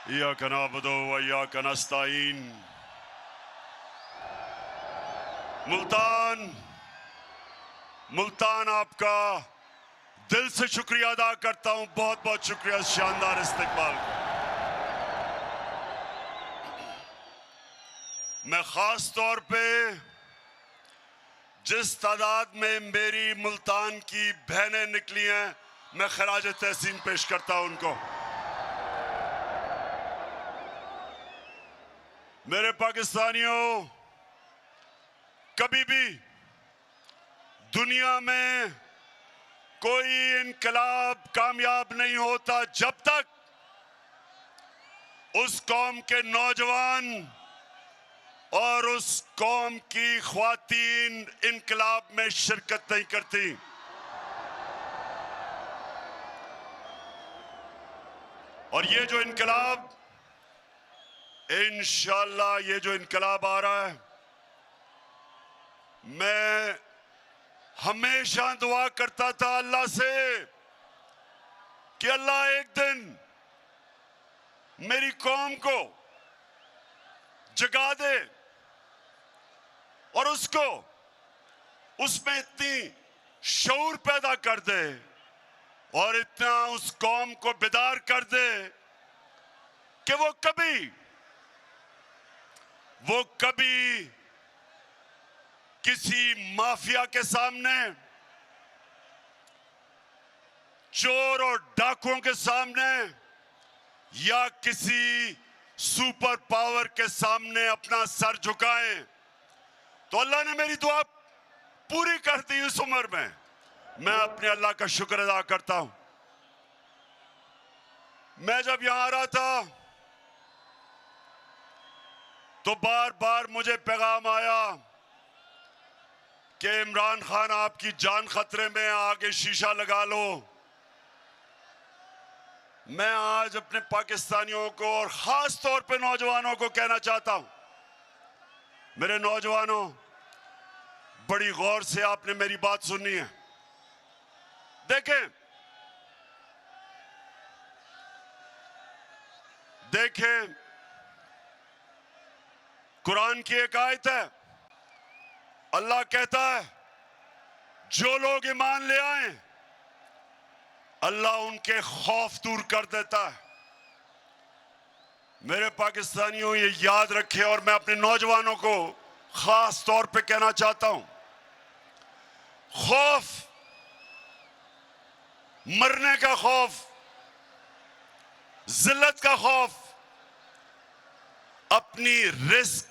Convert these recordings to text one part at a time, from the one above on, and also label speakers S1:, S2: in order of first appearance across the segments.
S1: इय्याका नअबुदु व इय्याका नस्तईन। मुल्तान आपका दिल से शुक्रिया अदा करता हूं। बहुत बहुत शुक्रिया इस शानदार इस्तकबाल का। मैं खास तौर पे जिस तादाद में मेरी मुल्तान की बहनें निकली हैं, मैं खराज तहसीन पेश करता हूं उनको। मेरे पाकिस्तानियों, कभी भी दुनिया में कोई इनकलाब कामयाब नहीं होता जब तक उस कौम के नौजवान और उस कौम की ख्वातीन इनकलाब में शिरकत नहीं करती। और ये जो इनकलाब, इंशाअल्लाह ये जो इनकलाब आ रहा है, मैं हमेशा दुआ करता था अल्लाह से कि अल्लाह एक दिन मेरी कौम को जगा दे और उसको उसमें इतनी शऊर पैदा कर दे और इतना उस कौम को बेदार कर दे कि वो कभी किसी माफिया के सामने, चोर और डाकुओं के सामने या किसी सुपर पावर के सामने अपना सर झुकाएं। तो अल्लाह ने मेरी दुआ पूरी कर दी इस उम्र में। मैं अपने अल्लाह का शुक्र अदा करता हूं। मैं जब यहां आ रहा था तो बार बार मुझे पैगाम आया कि इमरान खान आपकी जान खतरे में, आगे शीशा लगा लो। मैं आज अपने पाकिस्तानियों को और खास तौर पे नौजवानों को कहना चाहता हूं, मेरे नौजवानों, बड़ी गौर से आपने मेरी बात सुननी है। देखें, कुरान की एक आयत है, अल्लाह कहता है जो लोग ईमान ले आए अल्लाह उनके खौफ दूर कर देता है। मेरे पाकिस्तानियों, ये याद रखें और मैं अपने नौजवानों को खास तौर पे कहना चाहता हूं, खौफ, मरने का खौफ, जिल्लत का खौफ, अपनी रिस्क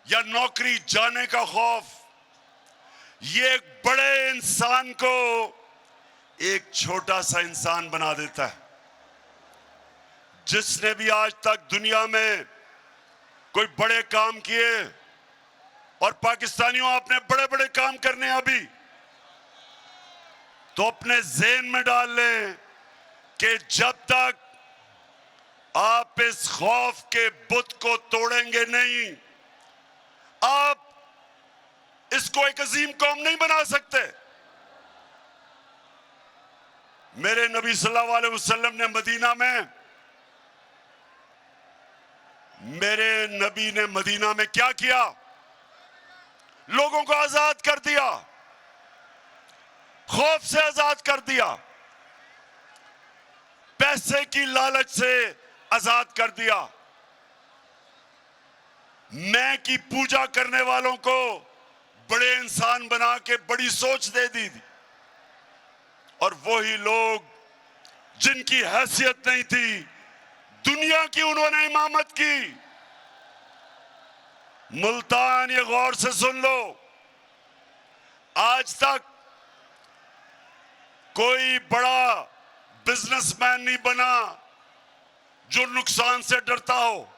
S1: या नौकरी जाने का खौफ, ये एक बड़े इंसान को एक छोटा सा इंसान बना देता है। जिसने भी आज तक दुनिया में कोई बड़े काम किए, और पाकिस्तानियों आपने बड़े बड़े काम करने अभी, तो अपने ज़हन में डाल लें कि जब तक आप इस खौफ के बुत को तोड़ेंगे नहीं, आप इसको एक अजीम कौम नहीं बना सकते। मेरे नबी सल्लल्लाहु अलैहि वसल्लम ने मदीना में क्या किया? लोगों को आजाद कर दिया, खौफ से आजाद कर दिया, पैसे की लालच से आजाद कर दिया, मैं की पूजा करने वालों को बड़े इंसान बना के बड़ी सोच दे दी थी। और वही लोग जिनकी हैसियत नहीं थी, दुनिया की उन्होंने इमामत की। मुल्तान, ये गौर से सुन लो, आज तक कोई बड़ा बिजनेसमैन नहीं बना जो नुकसान से डरता हो।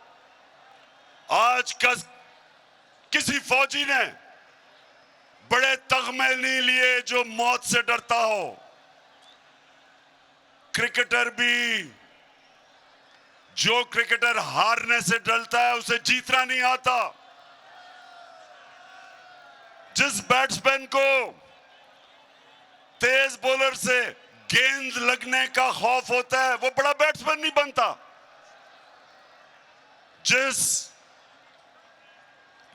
S1: आज किसी फौजी ने बड़े तगमे नहीं लिए जो मौत से डरता हो। क्रिकेटर भी, जो क्रिकेटर हारने से डरता है उसे जीतना नहीं आता। जिस बैट्समैन को तेज बॉलर से गेंद लगने का खौफ होता है, वो बड़ा बैट्समैन नहीं बनता। जिस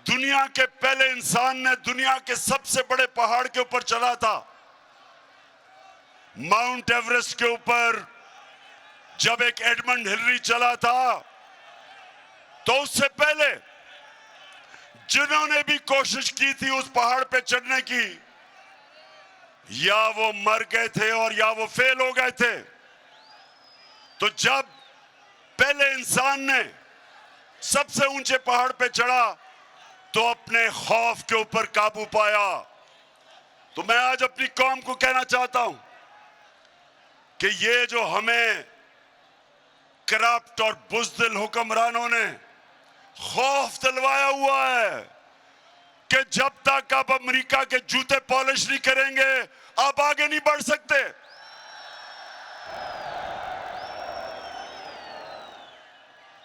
S1: दुनिया के पहले इंसान ने दुनिया के सबसे बड़े पहाड़ के ऊपर चला था, माउंट एवरेस्ट के ऊपर जब एक एडमंड हिलरी चला था, तो उससे पहले जिन्होंने भी कोशिश की थी उस पहाड़ पे चढ़ने की, या वो मर गए थे और या वो फेल हो गए थे। तो जब पहले इंसान ने सबसे ऊंचे पहाड़ पे चढ़ा तो अपने खौफ के ऊपर काबू पाया। तो मैं आज अपनी कौम को कहना चाहता हूं कि ये जो हमें करप्ट और बुज़दिल हुक्मरानों ने खौफ दिलवाया हुआ है कि जब तक आप अमेरिका के जूते पॉलिश नहीं करेंगे आप आगे नहीं बढ़ सकते।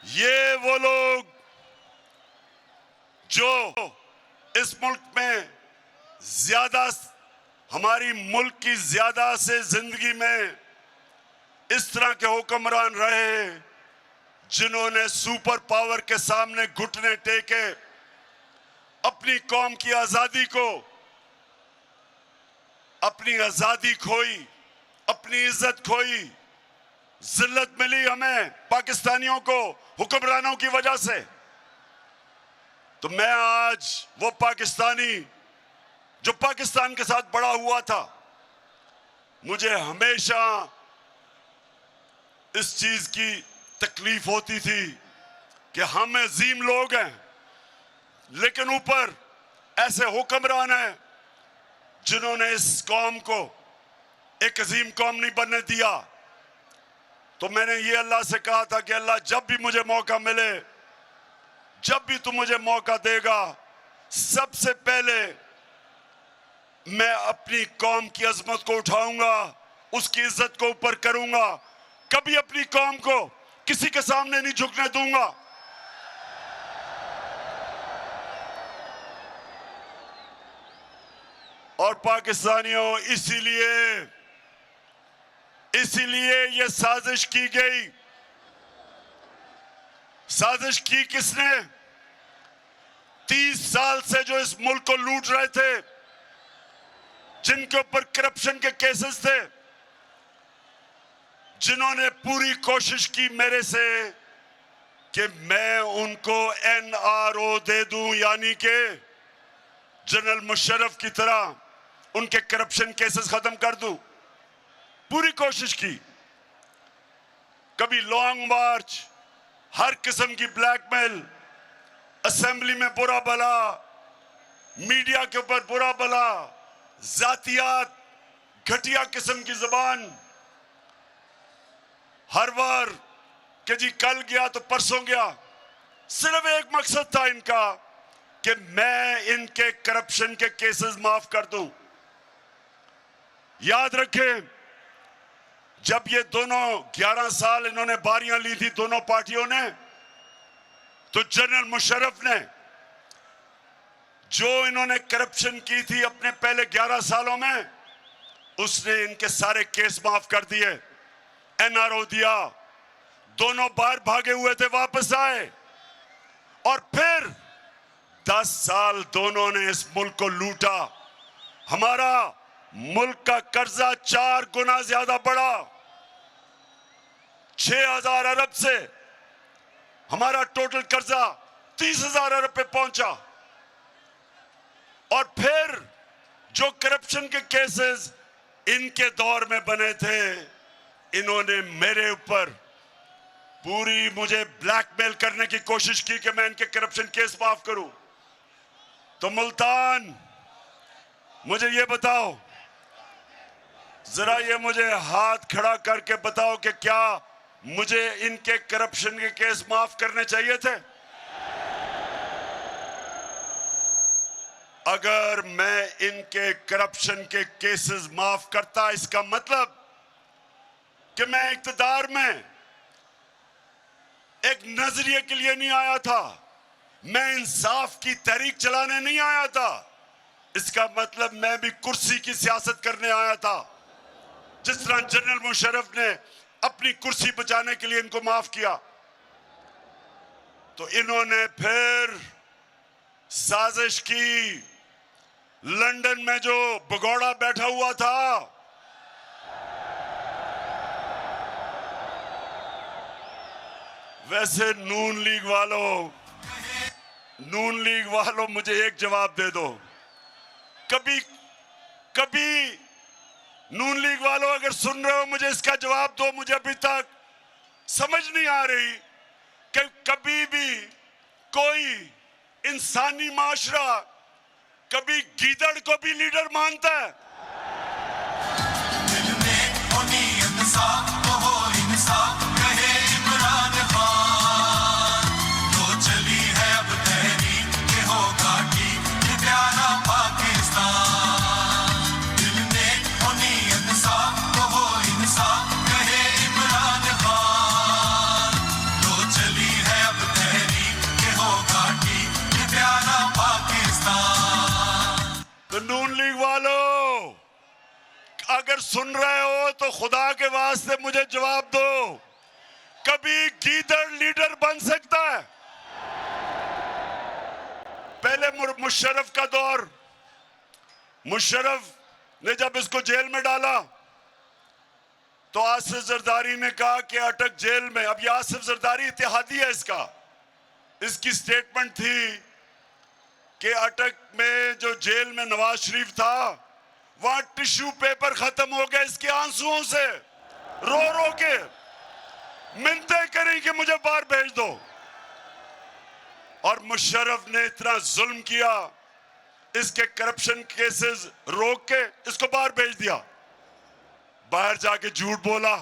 S1: ये वो लोग जो इस मुल्क में ज्यादा, हमारी मुल्क की ज्यादा से जिंदगी में इस तरह के हुक्मरान रहे जिन्होंने सुपर पावर के सामने घुटने टेके, अपनी कौम की आजादी को, अपनी आजादी खोई, अपनी इज्जत खोई, जिल्लत मिली हमें पाकिस्तानियों को हुक्मरानों की वजह से। तो मैं आज वो पाकिस्तानी जो पाकिस्तान के साथ बड़ा हुआ था, मुझे हमेशा इस चीज की तकलीफ होती थी कि हम अजीम लोग हैं लेकिन ऊपर ऐसे हुक्मरान हैं जिन्होंने इस कौम को एक अजीम कौम नहीं बनने दिया। तो मैंने ये अल्लाह से कहा था कि अल्लाह जब भी मुझे मौका मिले, जब भी तू मुझे मौका देगा, सबसे पहले मैं अपनी कौम की अजमत को उठाऊंगा, उसकी इज्जत को ऊपर करूंगा, कभी अपनी कौम को किसी के सामने नहीं झुकने दूंगा। और पाकिस्तानियों, इसीलिए ये साजिश की गई। साजिश की किसने? 30 साल से जो इस मुल्क को लूट रहे थे, जिनके ऊपर करप्शन के केसेस थे, जिन्होंने पूरी कोशिश की मेरे से कि मैं उनको NRO दे दूं, यानी कि जनरल मुशर्रफ की तरह उनके करप्शन केसेस खत्म कर दूं। पूरी कोशिश की, कभी लॉन्ग मार्च, हर किस्म की ब्लैकमेल, असेंबली में बुरा भला, मीडिया के ऊपर बुरा भला, जातियात, घटिया किस्म की जुबान, हर बार कि जी कल गया तो परसों गया। सिर्फ एक मकसद था इनका कि मैं इनके करप्शन के केसेस माफ कर दूं। याद रखें, जब ये दोनों 11 साल इन्होंने बारियां ली थी दोनों पार्टियों ने, तो जनरल मुशर्रफ ने जो इन्होंने करप्शन की थी अपने पहले 11 सालों में, उसने इनके सारे केस माफ कर दिए, NRO दिया। दोनों बाहर भागे हुए थे, वापस आए, और फिर 10 साल दोनों ने इस मुल्क को लूटा। हमारा मुल्क का कर्जा 4 गुना ज्यादा बढ़ा, 6,000 अरब से हमारा टोटल कर्जा 30,000 अरब पे पहुंचा। और फिर जो करप्शन के केसेस इनके दौर में बने थे, इन्होंने मेरे ऊपर पूरी मुझे ब्लैकमेल करने की कोशिश की कि मैं इनके करप्शन केस माफ करूं। तो मुल्तान, मुझे ये बताओ, जरा ये मुझे हाथ खड़ा करके बताओ कि क्या मुझे इनके करप्शन के केस माफ करने चाहिए थे? अगर मैं इनके करप्शन के केसेस माफ करता, इसका मतलब कि मैं इक्तदार में एक नजरिए के लिए नहीं आया था, मैं इंसाफ की तहरीक चलाने नहीं आया था। इसका मतलब मैं भी कुर्सी की सियासत करने आया था। जिस तरह जनरल मुशर्रफ ने अपनी कुर्सी बचाने के लिए इनको माफ किया, तो इन्होंने फिर साजिश की। लंदन में जो भगोड़ा बैठा हुआ था, वैसे नून लीग वालों मुझे एक जवाब दे दो। कभी नून लीग वालों अगर सुन रहे हो मुझे इसका जवाब दो। मुझे अभी तक समझ नहीं आ रही कि कभी भी कोई इंसानी माशरा कभी गीदड़ को भी लीडर मानता है?
S2: दिल में होनी इंसाफ तो हो इंसाफ, कहे इमरान खान। तो चली है अब तहरीक के होगा ठीक ये प्यारा पाकिस्तान। दिल में होनी इंसाफ तो हो इंसाफ, कहे इमरान खान। तो चली है अब तहरीक के होगा ठीक ये प्यारा पाकिस्तान।
S1: तो नून लीग वालों अगर सुन रहे हो तो खुदा के वास्ते मुझे जवाब दो। कभी गीदड़ लीडर बन सकता है? पहले मुशर्रफ का दौर, मुशर्रफ ने जब इसको जेल में डाला तो आसिफ जरदारी ने कहा कि अटक जेल में। अब ये आसिफ जरदारी इत्तेहादी है इसकी स्टेटमेंट थी कि अटक में जो जेल में नवाज शरीफ था वहां टिश्यू पेपर खत्म हो गया इसके आंसुओं से। रो रो के मिन्नतें करी कि मुझे बाहर भेज दो। और मुशर्रफ ने इतना जुल्म किया, इसके करप्शन केसेस रोक के इसको बाहर भेज दिया। बाहर जाके झूठ बोला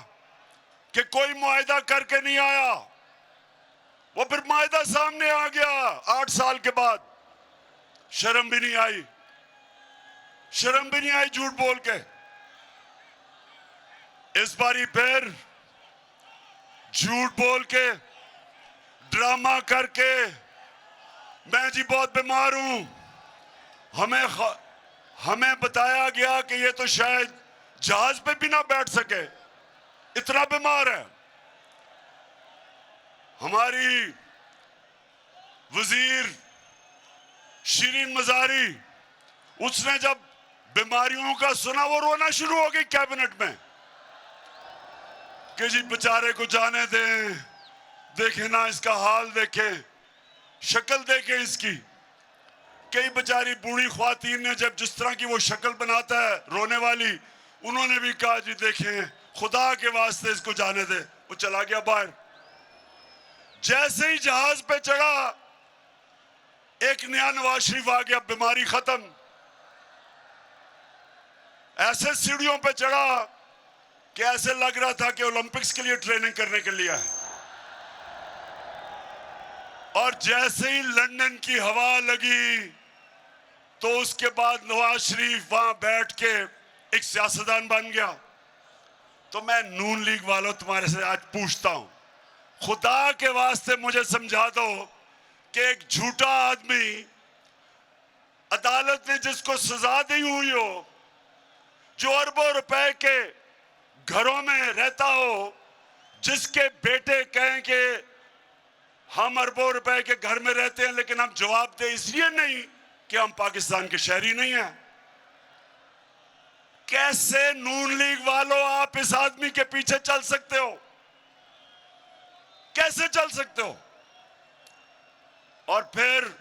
S1: कि कोई मुआहदा करके नहीं आया। वो फिर मुआहदा सामने आ गया 8 साल के बाद। शर्म भी नहीं आई झूठ बोल के। इस बारी फिर झूठ बोल के ड्रामा करके मैं जी बहुत बीमार हूं, हमें बताया गया कि ये तो शायद जहाज पे भी ना बैठ सके, इतना बीमार है। हमारी वजीर शीरीन मजारी, उसने जब बीमारियों का सुना वो रोना शुरू हो गई कैबिनेट में कि जी बेचारे को जाने दें, देखे ना इसका हाल, देखे शक्ल देखे इसकी। कई बेचारी बूढ़ी ख्वातीन ने जब जिस तरह की वो शक्ल बनाता है रोने वाली, उन्होंने भी कहा जी देखें खुदा के वास्ते इसको जाने दे। वो चला गया बाहर। जैसे ही जहाज पे चढ़ा एक नया नवाज शरीफ आ गया, बीमारी खत्म। ऐसे सीढ़ियों पे चढ़ा कि ऐसे लग रहा था कि ओलंपिक्स के लिए ट्रेनिंग करने के लिए है। और जैसे ही लंदन की हवा लगी तो उसके बाद नवाज शरीफ वहां बैठ के एक सियासतदान बन गया। तो मैं नून लीग वालों तुम्हारे से आज पूछता हूं, खुदा के वास्ते मुझे समझा दो कि एक झूठा आदमी अदालत ने जिसको सजा दी हुई हो, जो अरबों रुपए के घरों में रहता हो, जिसके बेटे कहें कि हम अरबों रुपए के घर में रहते हैं लेकिन हम जवाब दे इसलिए नहीं कि हम पाकिस्तान के शहरी नहीं हैं। कैसे नून लीग वालों आप इस आदमी के पीछे चल सकते हो? कैसे चल सकते हो? और फिर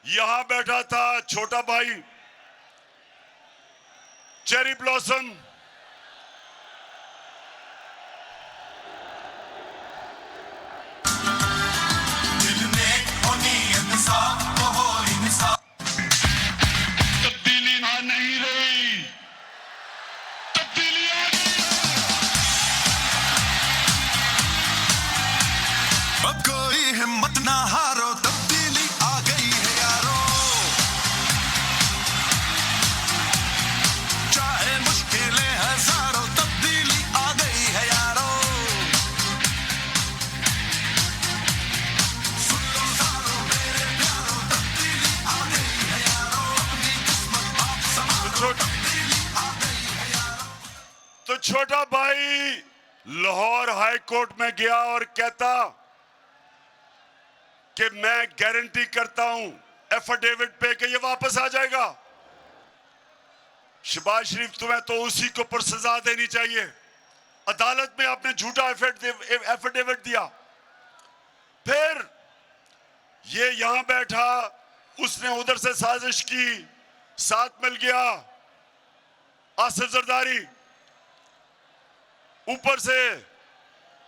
S1: यहां बैठा था छोटा भाई चेरी ब्लॉसम,
S2: दिल में होनी इंसाफ तो हो इंसाफ।
S1: तब्दीली आ नहीं रही, तब्दीली आ
S2: अब कोई हिम्मत ना हारो, तब्दीली आ गई है यारो। चाहे मुश्किलें हजारों, तब्दीली आ गई है यारो। सुन लो सारो मेरे प्यारो, तब्दीली आ गई है यारो। अपनी किस्मत आप संभालो, तब्दीली आ गई है यारो।
S1: तो छोटा भाई लाहौर हाई कोर्ट में गया और कहता कि मैं गारंटी करता हूं एफिडेविट पे कि ये वापस आ जाएगा। शहबाज शरीफ, तुम्हें तो उसी को पर सजा देनी चाहिए। अदालत में आपने झूठा एफिडेविट दिया, फिर ये यहां बैठा, उसने उधर से साजिश की, साथ मिल गया आसिफ जरदारी, ऊपर से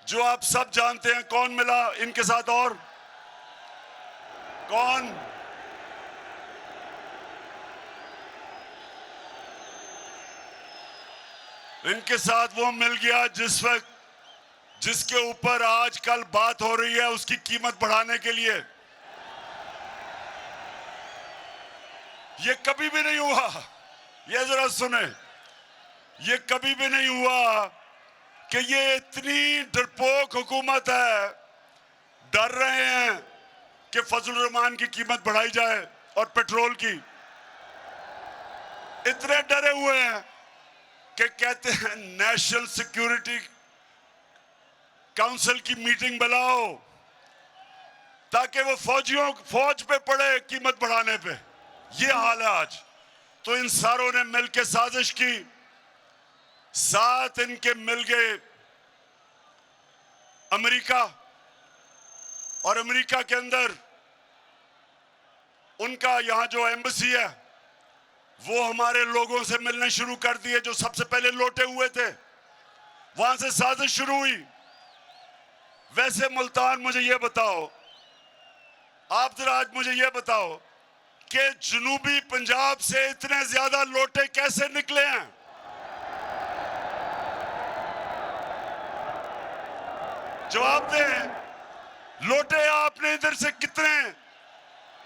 S1: जो आप सब जानते हैं कौन मिला इनके साथ, और कौन? इनके साथ वो मिल गया जिसके ऊपर आजकल बात हो रही है उसकी कीमत बढ़ाने के लिए। ये कभी भी नहीं हुआ, ये जरा सुने, ये कभी भी नहीं हुआ कि ये इतनी डरपोक हुकूमत है, डर रहे हैं कि फजल रहमान की कीमत बढ़ाई जाए और पेट्रोल की। इतने डरे हुए हैं कि कहते हैं नेशनल सिक्योरिटी काउंसिल की मीटिंग बुलाओ ताकि वो फौज पे पड़े कीमत बढ़ाने पे। ये हाल है आज। तो इन सारों ने मिलकर साजिश की, साथ इनके मिल गए अमेरिका, और अमेरिका के अंदर उनका यहां जो एम्बेसी है वो हमारे लोगों से मिलने शुरू कर दिए जो सबसे पहले लौटे हुए थे। वहां से साजिश शुरू हुई। वैसे मुल्तान, मुझे ये बताओ, आप जरा आज मुझे ये बताओ कि जनूबी पंजाब से इतने ज्यादा लौटे कैसे निकले हैं? जवाब दें। लौटे आपने इधर से कितने,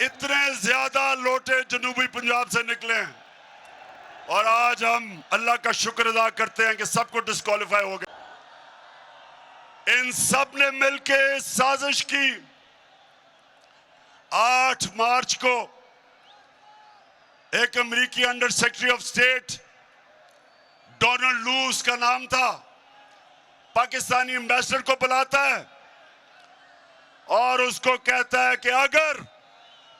S1: इतने ज्यादा लौटे जनूबी पंजाब से निकले हैं। और आज हम अल्लाह का शुक्र अदा करते हैं कि सबको डिस्क्वालीफाई हो गया। इन सब ने मिलके साजिश की। 8 मार्च को एक अमेरिकी under secretary of state, Donald लू उसका नाम था, पाकिस्तानी एम्बेसडर को बुलाता है और उसको कहता है कि अगर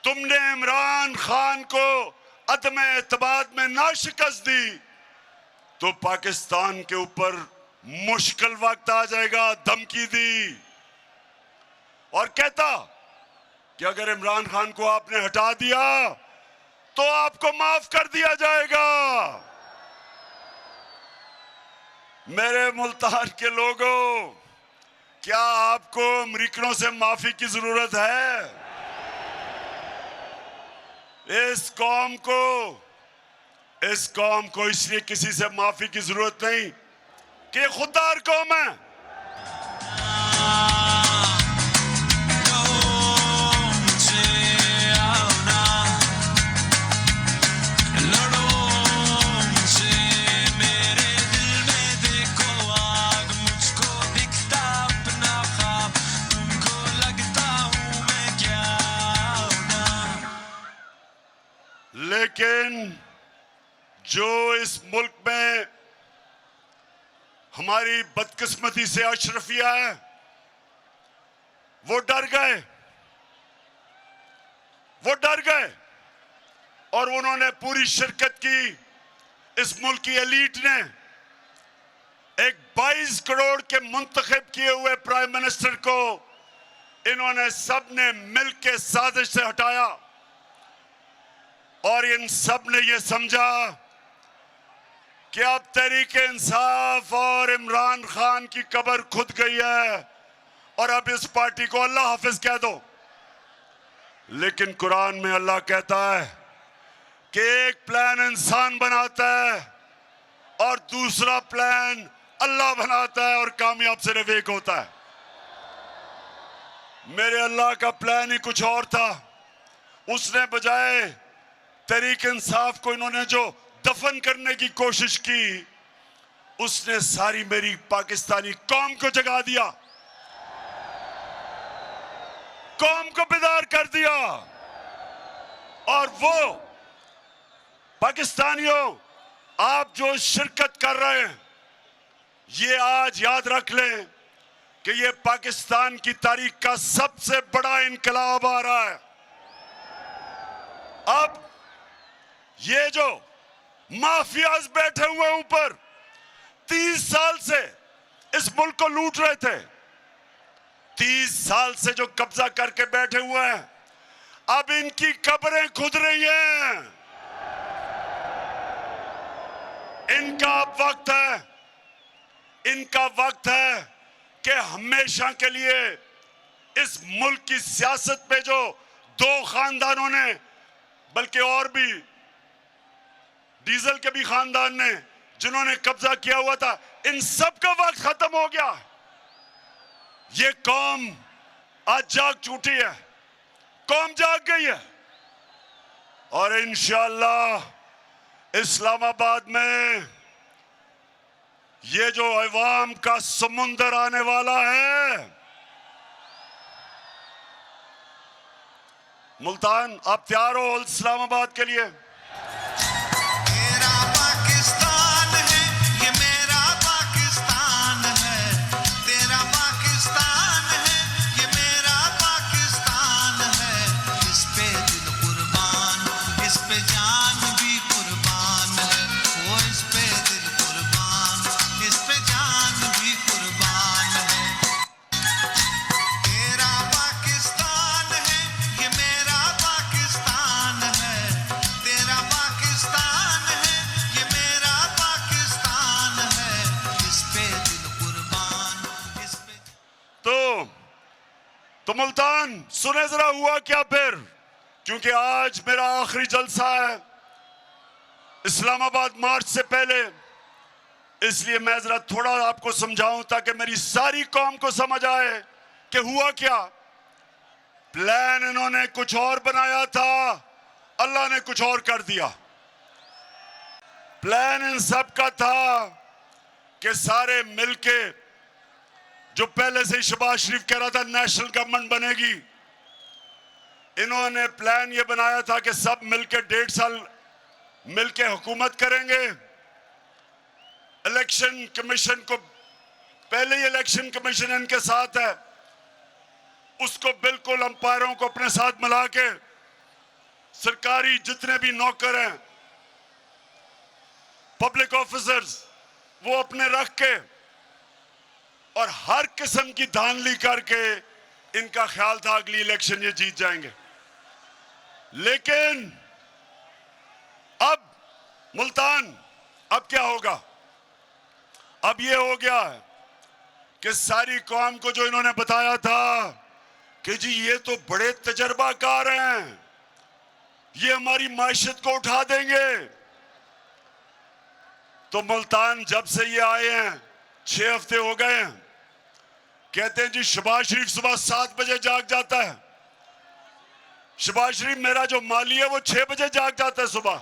S1: तुमने इमरान खान को अदम एतमाद में ना शिकस्त दी तो पाकिस्तान के ऊपर मुश्किल वक्त आ जाएगा। धमकी दी और कहता कि अगर इमरान खान को आपने हटा दिया तो आपको माफ कर दिया जाएगा। मेरे मुल्तान के लोगों, क्या आपको अमरीकनों से माफी की जरूरत है? इस कौम को इसलिए किसी से माफी की जरूरत नहीं कि खुददार कौम है। लेकिन जो इस मुल्क में हमारी बदकिस्मती से अशरफिया है वो डर गए और उन्होंने पूरी शिरकत की। इस मुल्क की एलीट ने एक 22 करोड़ के मुंतखब किए हुए प्राइम मिनिस्टर को इन्होंने सबने मिलकर साजिश से हटाया और इन सब ने यह समझा कि अब तहरीक इंसाफ और इमरान खान की कब्र खुद गई है और अब इस पार्टी को अल्लाह हाफिज कह दो। लेकिन कुरान में अल्लाह कहता है कि एक प्लान इंसान बनाता है और दूसरा प्लान अल्लाह बनाता है और कामयाब सिर्फ एक होता है। मेरे अल्लाह का प्लान ही कुछ और था। उसने बजाय तहरीक इंसाफ को इन्होंने जो दफन करने की कोशिश की, उसने सारी मेरी पाकिस्तानी कौम को जगा दिया, कौम को बेदार कर दिया। और वो पाकिस्तानियों, आप जो शिरकत कर रहे हैं, ये आज याद रख लें कि ये पाकिस्तान की तारीख का सबसे बड़ा इनकलाब आ रहा है। अब ये जो माफियाज बैठे हुए ऊपर 30 साल से इस मुल्क को लूट रहे थे, 30 साल से जो कब्जा करके बैठे हुए हैं, अब इनकी कब्रें खुद रही हैं। इनका अब वक्त है, इनका वक्त है कि हमेशा के लिए इस मुल्क की सियासत पे जो दो खानदानों ने, बल्कि और भी डीजल के भी खानदान ने जिन्होंने कब्जा किया हुआ था, इन सब का वक्त खत्म हो गया। ये कौम आज जाग उठी है, कौम जाग गई है और इंशाअल्लाह इस्लामाबाद में ये जो अवाम का समुंदर आने वाला है। मुल्तान, आप तैयार हो इस्लामाबाद के लिए?
S2: मेरा पाकिस्तान है, ये मेरा पाकिस्तान है, तेरा पाकिस्तान है, ये मेरा पाकिस्तान है। इस पे दिल कुर्बान, इस पे जान भी कुर्बान है। वो इस पे दिल कुर्बान, इस पे जान भी कुर्बान है। तेरा पाकिस्तान है, ये मेरा पाकिस्तान है, तेरा पाकिस्तान है, ये मेरा पाकिस्तान है। इस पे दिल कुर्बान, इस पे
S1: तो मुल्तान सुने जरा हुआ क्या फिर, क्योंकि आज मेरा आखिरी जलसा है इस्लामाबाद मार्च से पहले, इसलिए मैं जरा थोड़ा आपको समझाऊं ताकि मेरी सारी कौम को समझ आए कि हुआ क्या। प्लान इन्होंने कुछ और बनाया था, अल्लाह ने कुछ और कर दिया। प्लान इन सब का था कि सारे मिलके, जो पहले से ही शहबाज शरीफ कह रहा था नेशनल गवर्नमेंट बनेगी, इन्होंने प्लान ये बनाया था कि सब मिलके 1.5 साल मिलके हुकूमत करेंगे। इलेक्शन कमीशन को, पहले ही इलेक्शन कमीशन इनके साथ है, उसको बिल्कुल अंपायरों को अपने साथ मिला के सरकारी जितने भी नौकर हैं, पब्लिक ऑफिसर्स, वो अपने रख के और हर किस्म की धांधली करके इनका ख्याल था अगली इलेक्शन ये जीत जाएंगे। लेकिन अब मुल्तान, अब क्या होगा? अब ये हो गया है कि सारी कौम को जो इन्होंने बताया था कि जी ये तो बड़े तजर्बाकार हैं, ये हमारी माशियत को उठा देंगे, तो मुल्तान जब से ये आए हैं 6 हफ्ते हो गए हैं, कहते हैं जी शहबाज शरीफ सुबह 7 बजे जाग जाता है। शहबाज शरीफ मेरा जो माली है वो 6 बजे जाग जाता है सुबह।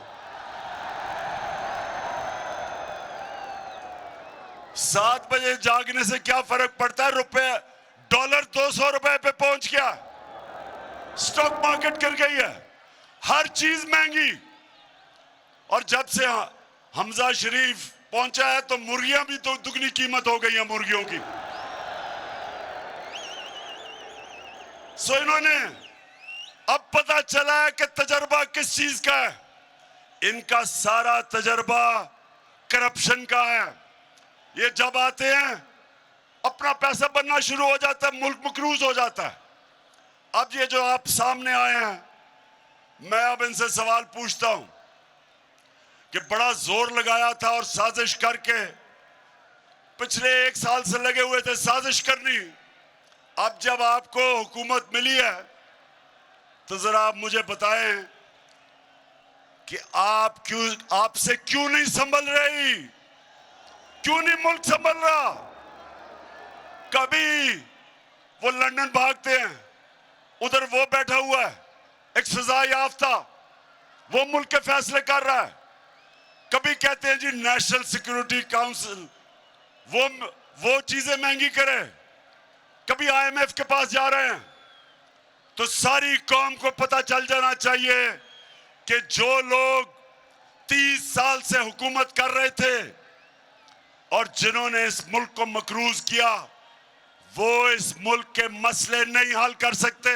S1: 7 बजे जागने से क्या फर्क पड़ता है? डॉलर 200 रुपए पे पहुंच गया, स्टॉक मार्केट गिर गई है, हर चीज महंगी। और जब से हमजा शरीफ पहुंचा है तो मुर्गियां भी तो दुगनी कीमत हो गई है मुर्गियों की। सो इन्होंने अब पता चला है कि तजर्बा किस चीज का है। इनका सारा तजर्बा करप्शन का है। ये जब आते हैं अपना पैसा बनना शुरू हो जाता है, मुल्क मकरूज हो जाता है। अब ये जो आप सामने आए हैं, मैं अब इनसे सवाल पूछता हूं कि बड़ा जोर लगाया था और साजिश करके पिछले 1 साल से लगे हुए थे साजिश करनी। अब जब आपको हुकूमत मिली है तो जरा आप मुझे बताएं कि आपसे क्यों नहीं संभल रही, क्यों नहीं मुल्क संभल रहा? कभी वो लंदन भागते हैं, उधर वो बैठा हुआ है एक सजा याफ्ता, वो मुल्क के फैसले कर रहा है। कभी कहते हैं जी नेशनल सिक्योरिटी काउंसिल वो चीजें महंगी करे, कभी IMF के पास जा रहे हैं। तो सारी कौम को पता चल जाना चाहिए कि जो लोग 30 साल से हुकूमत कर रहे थे और जिन्होंने इस मुल्क को मकरूज किया, वो इस मुल्क के मसले नहीं हल कर सकते।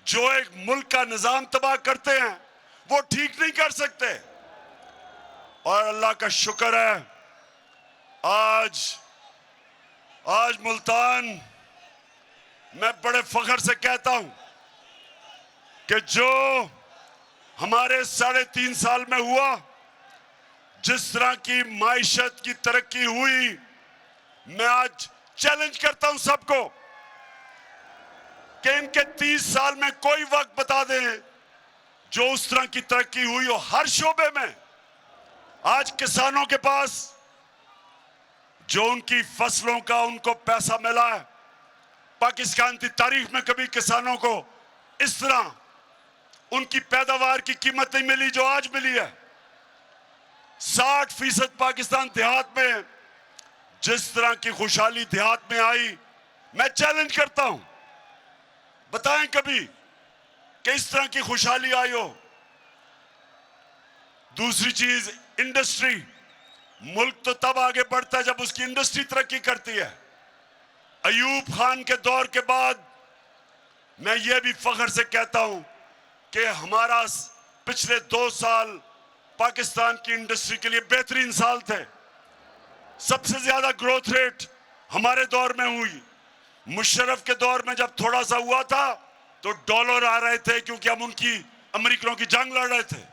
S1: जो एक मुल्क का निजाम तबाह करते हैं वो ठीक नहीं कर सकते। और अल्लाह का शुक्र है आज मुल्तान, मैं बड़े फख्र से कहता हूं कि जो हमारे 3.5 साल में हुआ, जिस तरह की माइशत की तरक्की हुई, मैं आज चैलेंज करता हूं सबको कि इनके 30 साल में कोई वक्त बता दें जो उस तरह की तरक्की हुई हो हर शोबे में। आज किसानों के पास जो उनकी फसलों का उनको पैसा मिला है, पाकिस्तान की तारीख में कभी किसानों को इस तरह उनकी पैदावार की कीमत नहीं मिली जो आज मिली है। 60% पाकिस्तान देहात में जिस तरह की खुशहाली देहात में आई, मैं चैलेंज करता हूं, बताएं कभी कि इस तरह की खुशहाली आई हो। दूसरी चीज, इंडस्ट्री। मुल्क तो तब आगे बढ़ता है जब उसकी इंडस्ट्री तरक्की करती है। अयूब खान के दौर के बाद मैं ये भी फख्र से कहता हूं कि हमारा पिछले 2 साल पाकिस्तान की इंडस्ट्री के लिए बेहतरीन साल थे। सबसे ज्यादा ग्रोथ रेट हमारे दौर में हुई। मुशर्रफ के दौर में जब थोड़ा सा हुआ था तो डॉलर आ रहे थे क्योंकि हम उनकी अमेरिकनों की जंग लड़ रहे थे।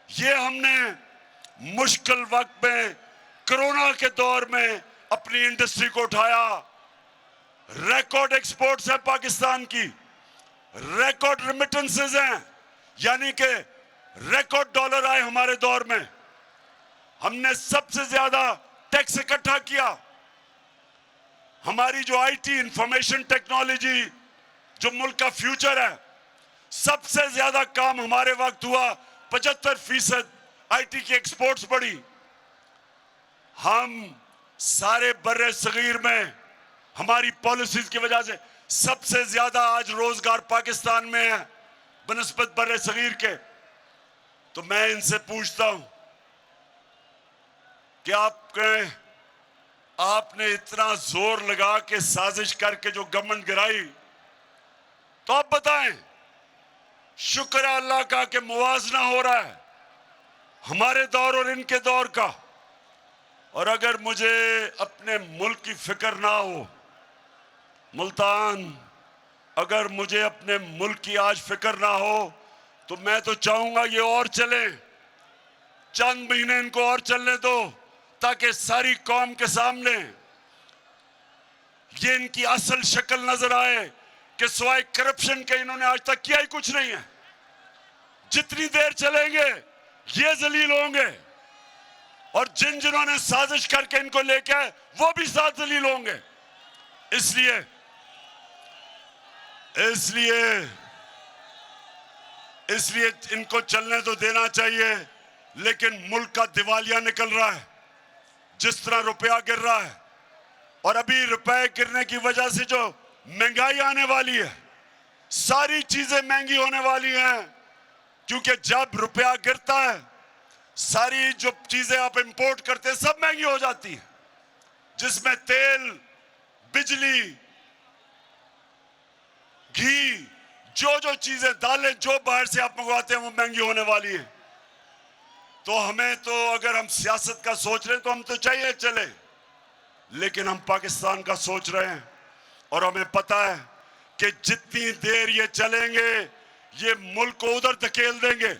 S1: ये हमने मुश्किल वक्त में कोरोना के दौर में अपनी इंडस्ट्री को उठाया। रिकॉर्ड एक्सपोर्ट्स हैं पाकिस्तान की, रिकॉर्ड रेमिटेंसेस हैं, यानी कि रिकॉर्ड डॉलर आए हमारे दौर में। हमने सबसे ज्यादा टैक्स इकट्ठा किया। हमारी जो आईटी, इंफॉर्मेशन टेक्नोलॉजी, जो मुल्क का फ्यूचर है, सबसे ज्यादा काम हमारे वक्त हुआ। 75% आईटी की एक्सपोर्ट्स बढ़ी। हम सारे बर्रे सगीर में हमारी पॉलिसीज की वजह से सबसे ज्यादा आज रोजगार पाकिस्तान में है बनस्बत बर्रे सगीर के। तो मैं इनसे पूछता हूं कि आपने इतना जोर लगा के साजिश करके जो गवर्नमेंट गिराई, तो आप बताएं, शुक्र है अल्लाह का कि मुवाजना हो रहा है हमारे दौर और इनके दौर का। और अगर मुझे अपने मुल्क की फिक्र ना हो मुल्तान, अगर मुझे अपने मुल्क की आज फिक्र ना हो तो मैं तो चाहूंगा ये और चले, चंद महीने इनको और चलने दो ताकि सारी कौम के सामने ये इनकी असल शक्ल नजर आए कि सिवाय करप्शन के इन्होंने आज तक किया ही कुछ नहीं है। जितनी देर चलेंगे ये जलील होंगे और जिन्होंने साजिश करके इनको लेके आए वो भी साथ जलील होंगे। इसलिए इनको चलने तो देना चाहिए, लेकिन मुल्क का दिवालिया निकल रहा है। जिस तरह रुपया गिर रहा है और अभी रुपए गिरने की वजह से जो महंगाई आने वाली है, सारी चीजें महंगी होने वाली हैं, क्योंकि जब रुपया गिरता है सारी जो चीजें आप इंपोर्ट करते हैं सब महंगी हो जाती है, जिसमें तेल, बिजली, घी, जो चीजें, दालें जो बाहर से आप मंगवाते हैं वो महंगी होने वाली है। तो हमें तो अगर हम सियासत का सोच रहे हैं तो हम तो चाहिए चले, लेकिन हम पाकिस्तान का सोच रहे हैं और हमें पता है कि जितनी देर ये चलेंगे ये मुल्क को उधर धकेल देंगे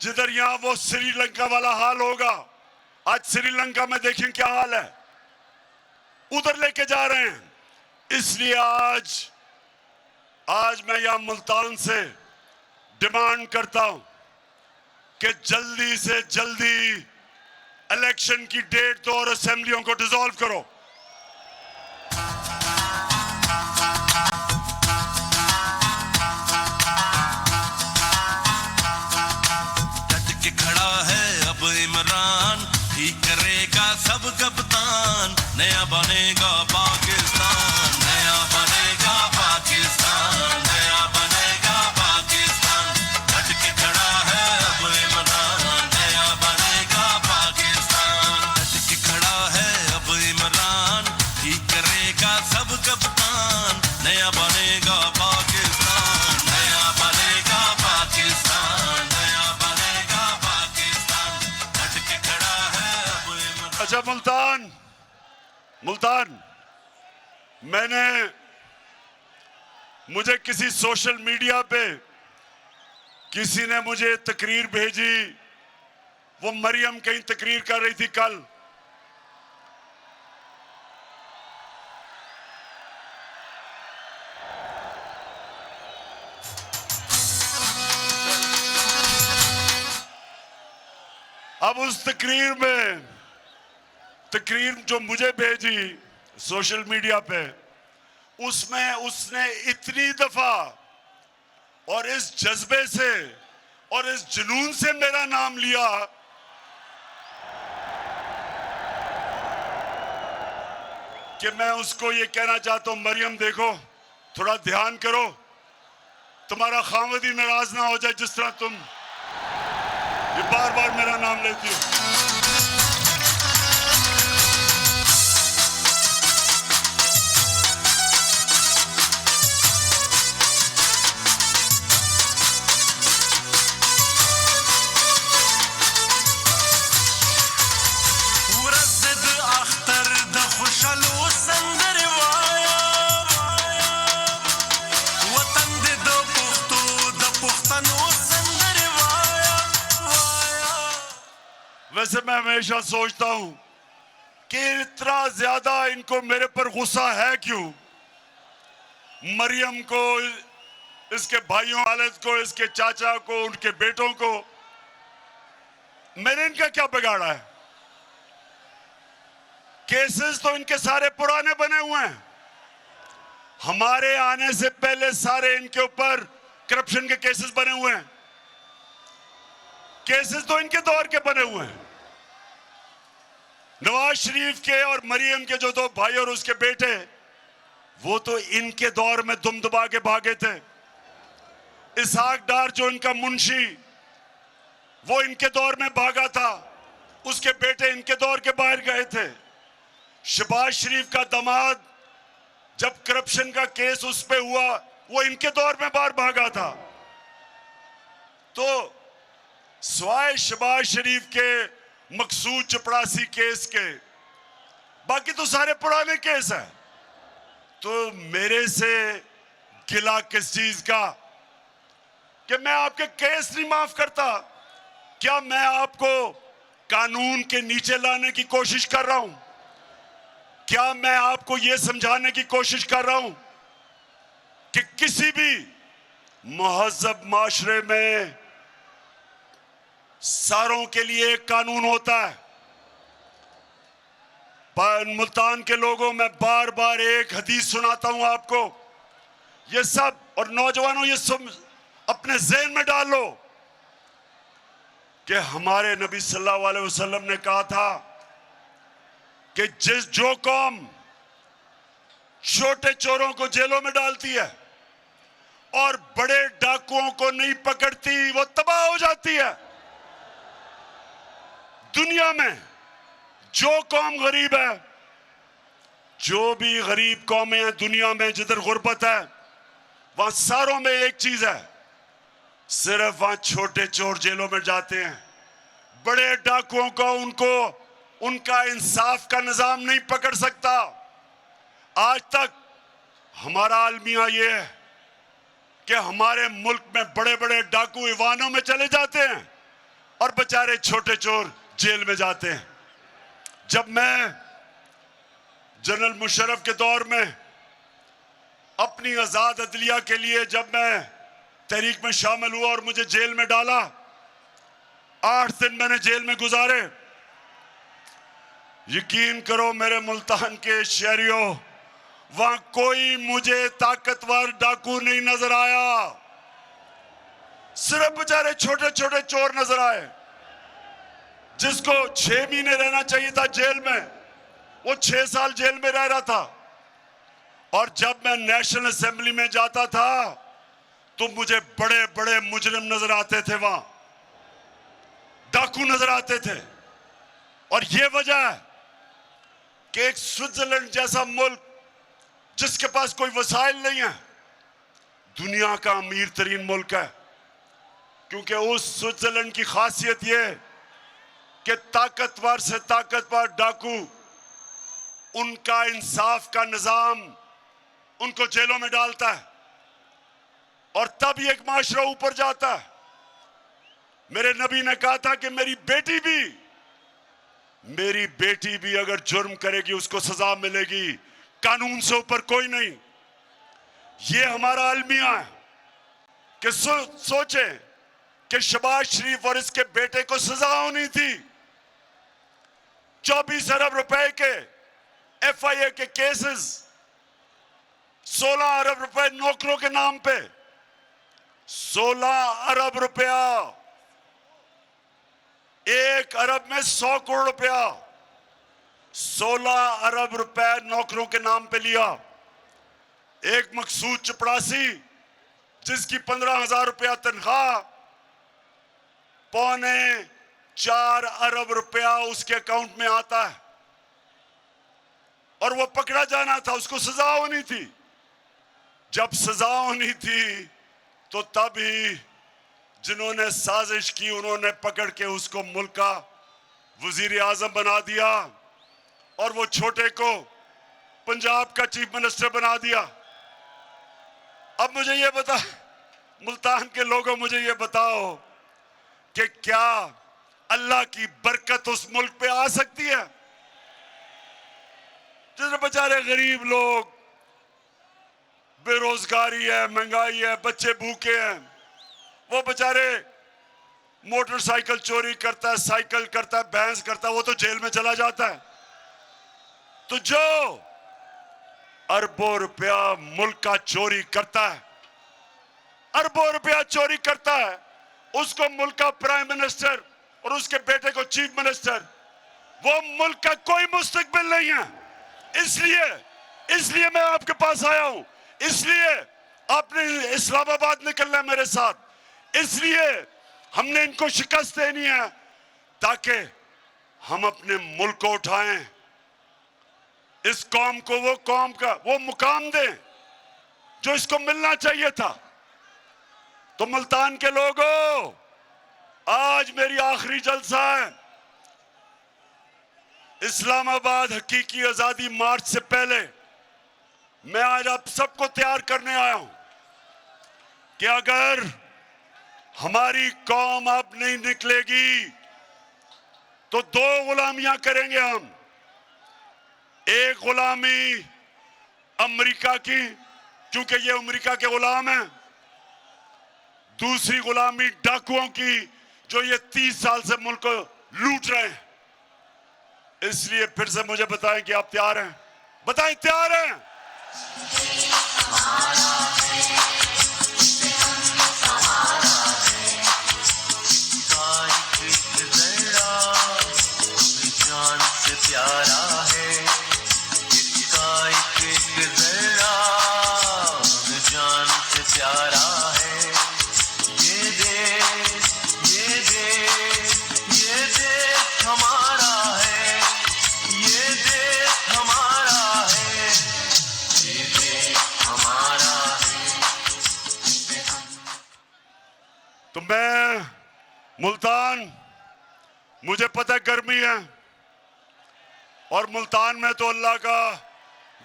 S1: जिधर यहां वो श्रीलंका वाला हाल होगा। आज श्रीलंका में देखें क्या हाल है, उधर लेके जा रहे हैं। इसलिए आज मैं यहां मुल्तान से डिमांड करता हूं कि जल्दी से जल्दी इलेक्शन की डेट दो और असेंबलियों को डिसॉल्व करो।
S2: डट के खड़ा है अब इमरान, ठीक करेगा सब कप्तान, नया बनेगा पाकिस्तान, नया बनेगा पाकिस्तान, नया बनेगा पाकिस्तान। डट के खड़ा है अब इमरान, नया बनेगा पाकिस्तान। डट के खड़ा है अब इमरान, बनेगा पाकिस्तान, नया बनेगा पाकिस्तान, नया बनेगा पाकिस्तान, डट के खड़ा है अब इमरान।
S1: अच्छा मुल्तान, मुझे किसी सोशल मीडिया पे किसी ने मुझे तकरीर भेजी, वो मरियम कहीं तकरीर कर रही थी कल। अब उस तकरीर जो मुझे भेजी सोशल मीडिया पे, उसमें उसने इतनी दफा और इस जज्बे से और इस जुनून से मेरा नाम लिया कि मैं उसको ये कहना चाहता हूं, मरियम देखो, थोड़ा ध्यान करो, तुम्हारा खामद ही नाराज ना हो जाए जिस तरह तुम ये बार बार मेरा नाम लेती हो। वैसे मैं हमेशा सोचता हूं कि इतना ज्यादा इनको मेरे पर गुस्सा है क्यों? मरियम को, इसके भाइयों वालिद को, इसके चाचा को, उनके बेटों को, मैंने इनका क्या बिगाड़ा है? केसेस तो इनके सारे पुराने बने हुए हैं। हमारे आने से पहले सारे इनके ऊपर करप्शन के केसेस बने हुए हैं। केसेस तो इनके दौर के बने हुए हैं। नवाज शरीफ के और मरियम के जो दो भाई और उसके बेटे, वो तो इनके दौर में दुम दबा के भागे थे। इसहाक डार जो इनका मुंशी, वो इनके दौर में भागा था, उसके बेटे इनके दौर के बाहर गए थे। शहबाज शरीफ का दामाद, जब करप्शन का केस उस पे हुआ, वो इनके दौर में बाहर भागा था। तो स्वाय शहबाज शरीफ के मकसूद चपड़ासी केस के, बाकी तो सारे पुराने केस हैं। तो मेरे से गिला किस चीज का कि मैं आपके केस नहीं माफ करता? क्या मैं आपको कानून के नीचे लाने की कोशिश कर रहा हूं? क्या मैं आपको यह समझाने की कोशिश कर रहा हूं कि किसी भी महज़ब माशरे में सारों के लिए एक कानून होता है? पर मुल्तान के लोगों, मैं बार बार एक हदीस सुनाता हूं आपको, ये सब, और नौजवानों ये सब अपने ज़हन में डाल लो कि हमारे नबी सल्लल्लाहु अलैहि वसल्लम ने कहा था कि जो कौम छोटे चोरों को जेलों में डालती है और बड़े डाकुओं को नहीं पकड़ती, वो तबाह हो जाती है। दुनिया में जो कौम गरीब है, जो भी गरीब कौमें हैं दुनिया में, जिधर गुर्बत है, वहां सारों में एक चीज है, सिर्फ वहां छोटे चोर जेलों में जाते हैं। बड़े डाकुओं को उनका इंसाफ का निजाम नहीं पकड़ सकता। आज तक हमारा अलमिया ये है कि हमारे मुल्क में बड़े बड़े डाकू ईवानों में चले जाते हैं और बेचारे छोटे चोर जेल में जाते हैं। जब मैं जनरल मुशर्रफ के दौर में अपनी आजाद अदलिया के लिए जब मैं तहरीक में शामिल हुआ और मुझे जेल में डाला, 8 दिन मैंने जेल में गुजारे। यकीन करो मेरे मुल्तान के शहरियों, वहां कोई मुझे ताकतवर डाकू नहीं नजर आया, सिर्फ बेचारे छोटे छोटे चोर नजर आए। जिसको 6 महीने रहना चाहिए था जेल में, वो 6 साल जेल में रह रहा था। और जब मैं नेशनल असेंबली में जाता था तो मुझे बड़े बड़े मुजरिम नजर आते थे, वहां डाकू नजर आते थे। और ये वजह है कि एक स्विट्जरलैंड जैसा मुल्क जिसके पास कोई वसाइल नहीं है, दुनिया का अमीर तरीन मुल्क है, क्योंकि उस स्विट्जरलैंड की खासियत यह है कि ताकतवर से ताकतवर डाकू, उनका इंसाफ का निजाम उनको जेलों में डालता है और तब एक माशरा ऊपर जाता है। मेरे नबी ने कहा था कि मेरी बेटी भी अगर जुर्म करेगी उसको सजा मिलेगी, कानून से ऊपर कोई नहीं। ये हमारा अलमिया है कि सोचे कि शहबाज शरीफ और इसके बेटे को सजा होनी थी। 24 अरब रुपए के FIA के केसेस, 16 अरब रुपए नौकरों के नाम पे, 16 अरब रुपया, 1 अरब में 100 करोड़ रुपया, 16 अरब रुपए नौकरों के नाम पे लिया। एक मकसूद चपड़ासी जिसकी 15,000 रुपया तनख्वाह, 4.25 अरब रुपया उसके अकाउंट में आता है और वो पकड़ा जाना था, उसको सजा होनी थी। जब सजा होनी थी तो तभी जिन्होंने साजिश की उन्होंने पकड़ के उसको मुल्क का वजीर आजम बना दिया और वो छोटे को पंजाब का चीफ मिनिस्टर बना दिया। अब मुझे ये बता, मुल्तान के लोगों, मुझे ये बताओ कि क्या अल्लाह की बरकत उस मुल्क पे आ सकती है? जिसमें बेचारे गरीब लोग, बेरोजगारी है, महंगाई है, बच्चे भूखे हैं, वो बेचारे मोटरसाइकिल चोरी करता है, साइकिल करता है, भैंस करता है, वो तो जेल में चला जाता है। तो जो अरबों रुपया मुल्क का चोरी करता है, अरबों रुपया चोरी करता है, उसको मुल्क का प्राइम मिनिस्टर और उसके बेटे को चीफ मिनिस्टर, वो मुल्क का कोई मुस्तकबिल नहीं है। इसलिए मैं आपके पास आया हूं, इसलिए आपने इस्लामाबाद निकलना है मेरे साथ, इसलिए हमने इनको शिकस्त देनी है ताकि हम अपने मुल्क को उठाएं, इस कौम को वो मुकाम दें जो इसको मिलना चाहिए था। तो मुल्तान के लोगों, आज मेरी आखिरी जलसा है। इस्लामाबाद हकीकी आजादी मार्च से पहले मैं आज आप सबको तैयार करने आया हूं कि अगर हमारी कौम अब नहीं निकलेगी तो 2 गुलामियां करेंगे हम। एक गुलामी अमेरिका की, क्योंकि ये अमेरिका के गुलाम हैं। दूसरी गुलामी डाकुओं की, जो ये 30 साल से मुल्क को लूट रहे हैं। इसलिए फिर से मुझे बताएं कि आप तैयार हैं? बताएं, तैयार हैं? तो मैं मुल्तान, मुझे पता है गर्मी है और मुल्तान में तो अल्लाह का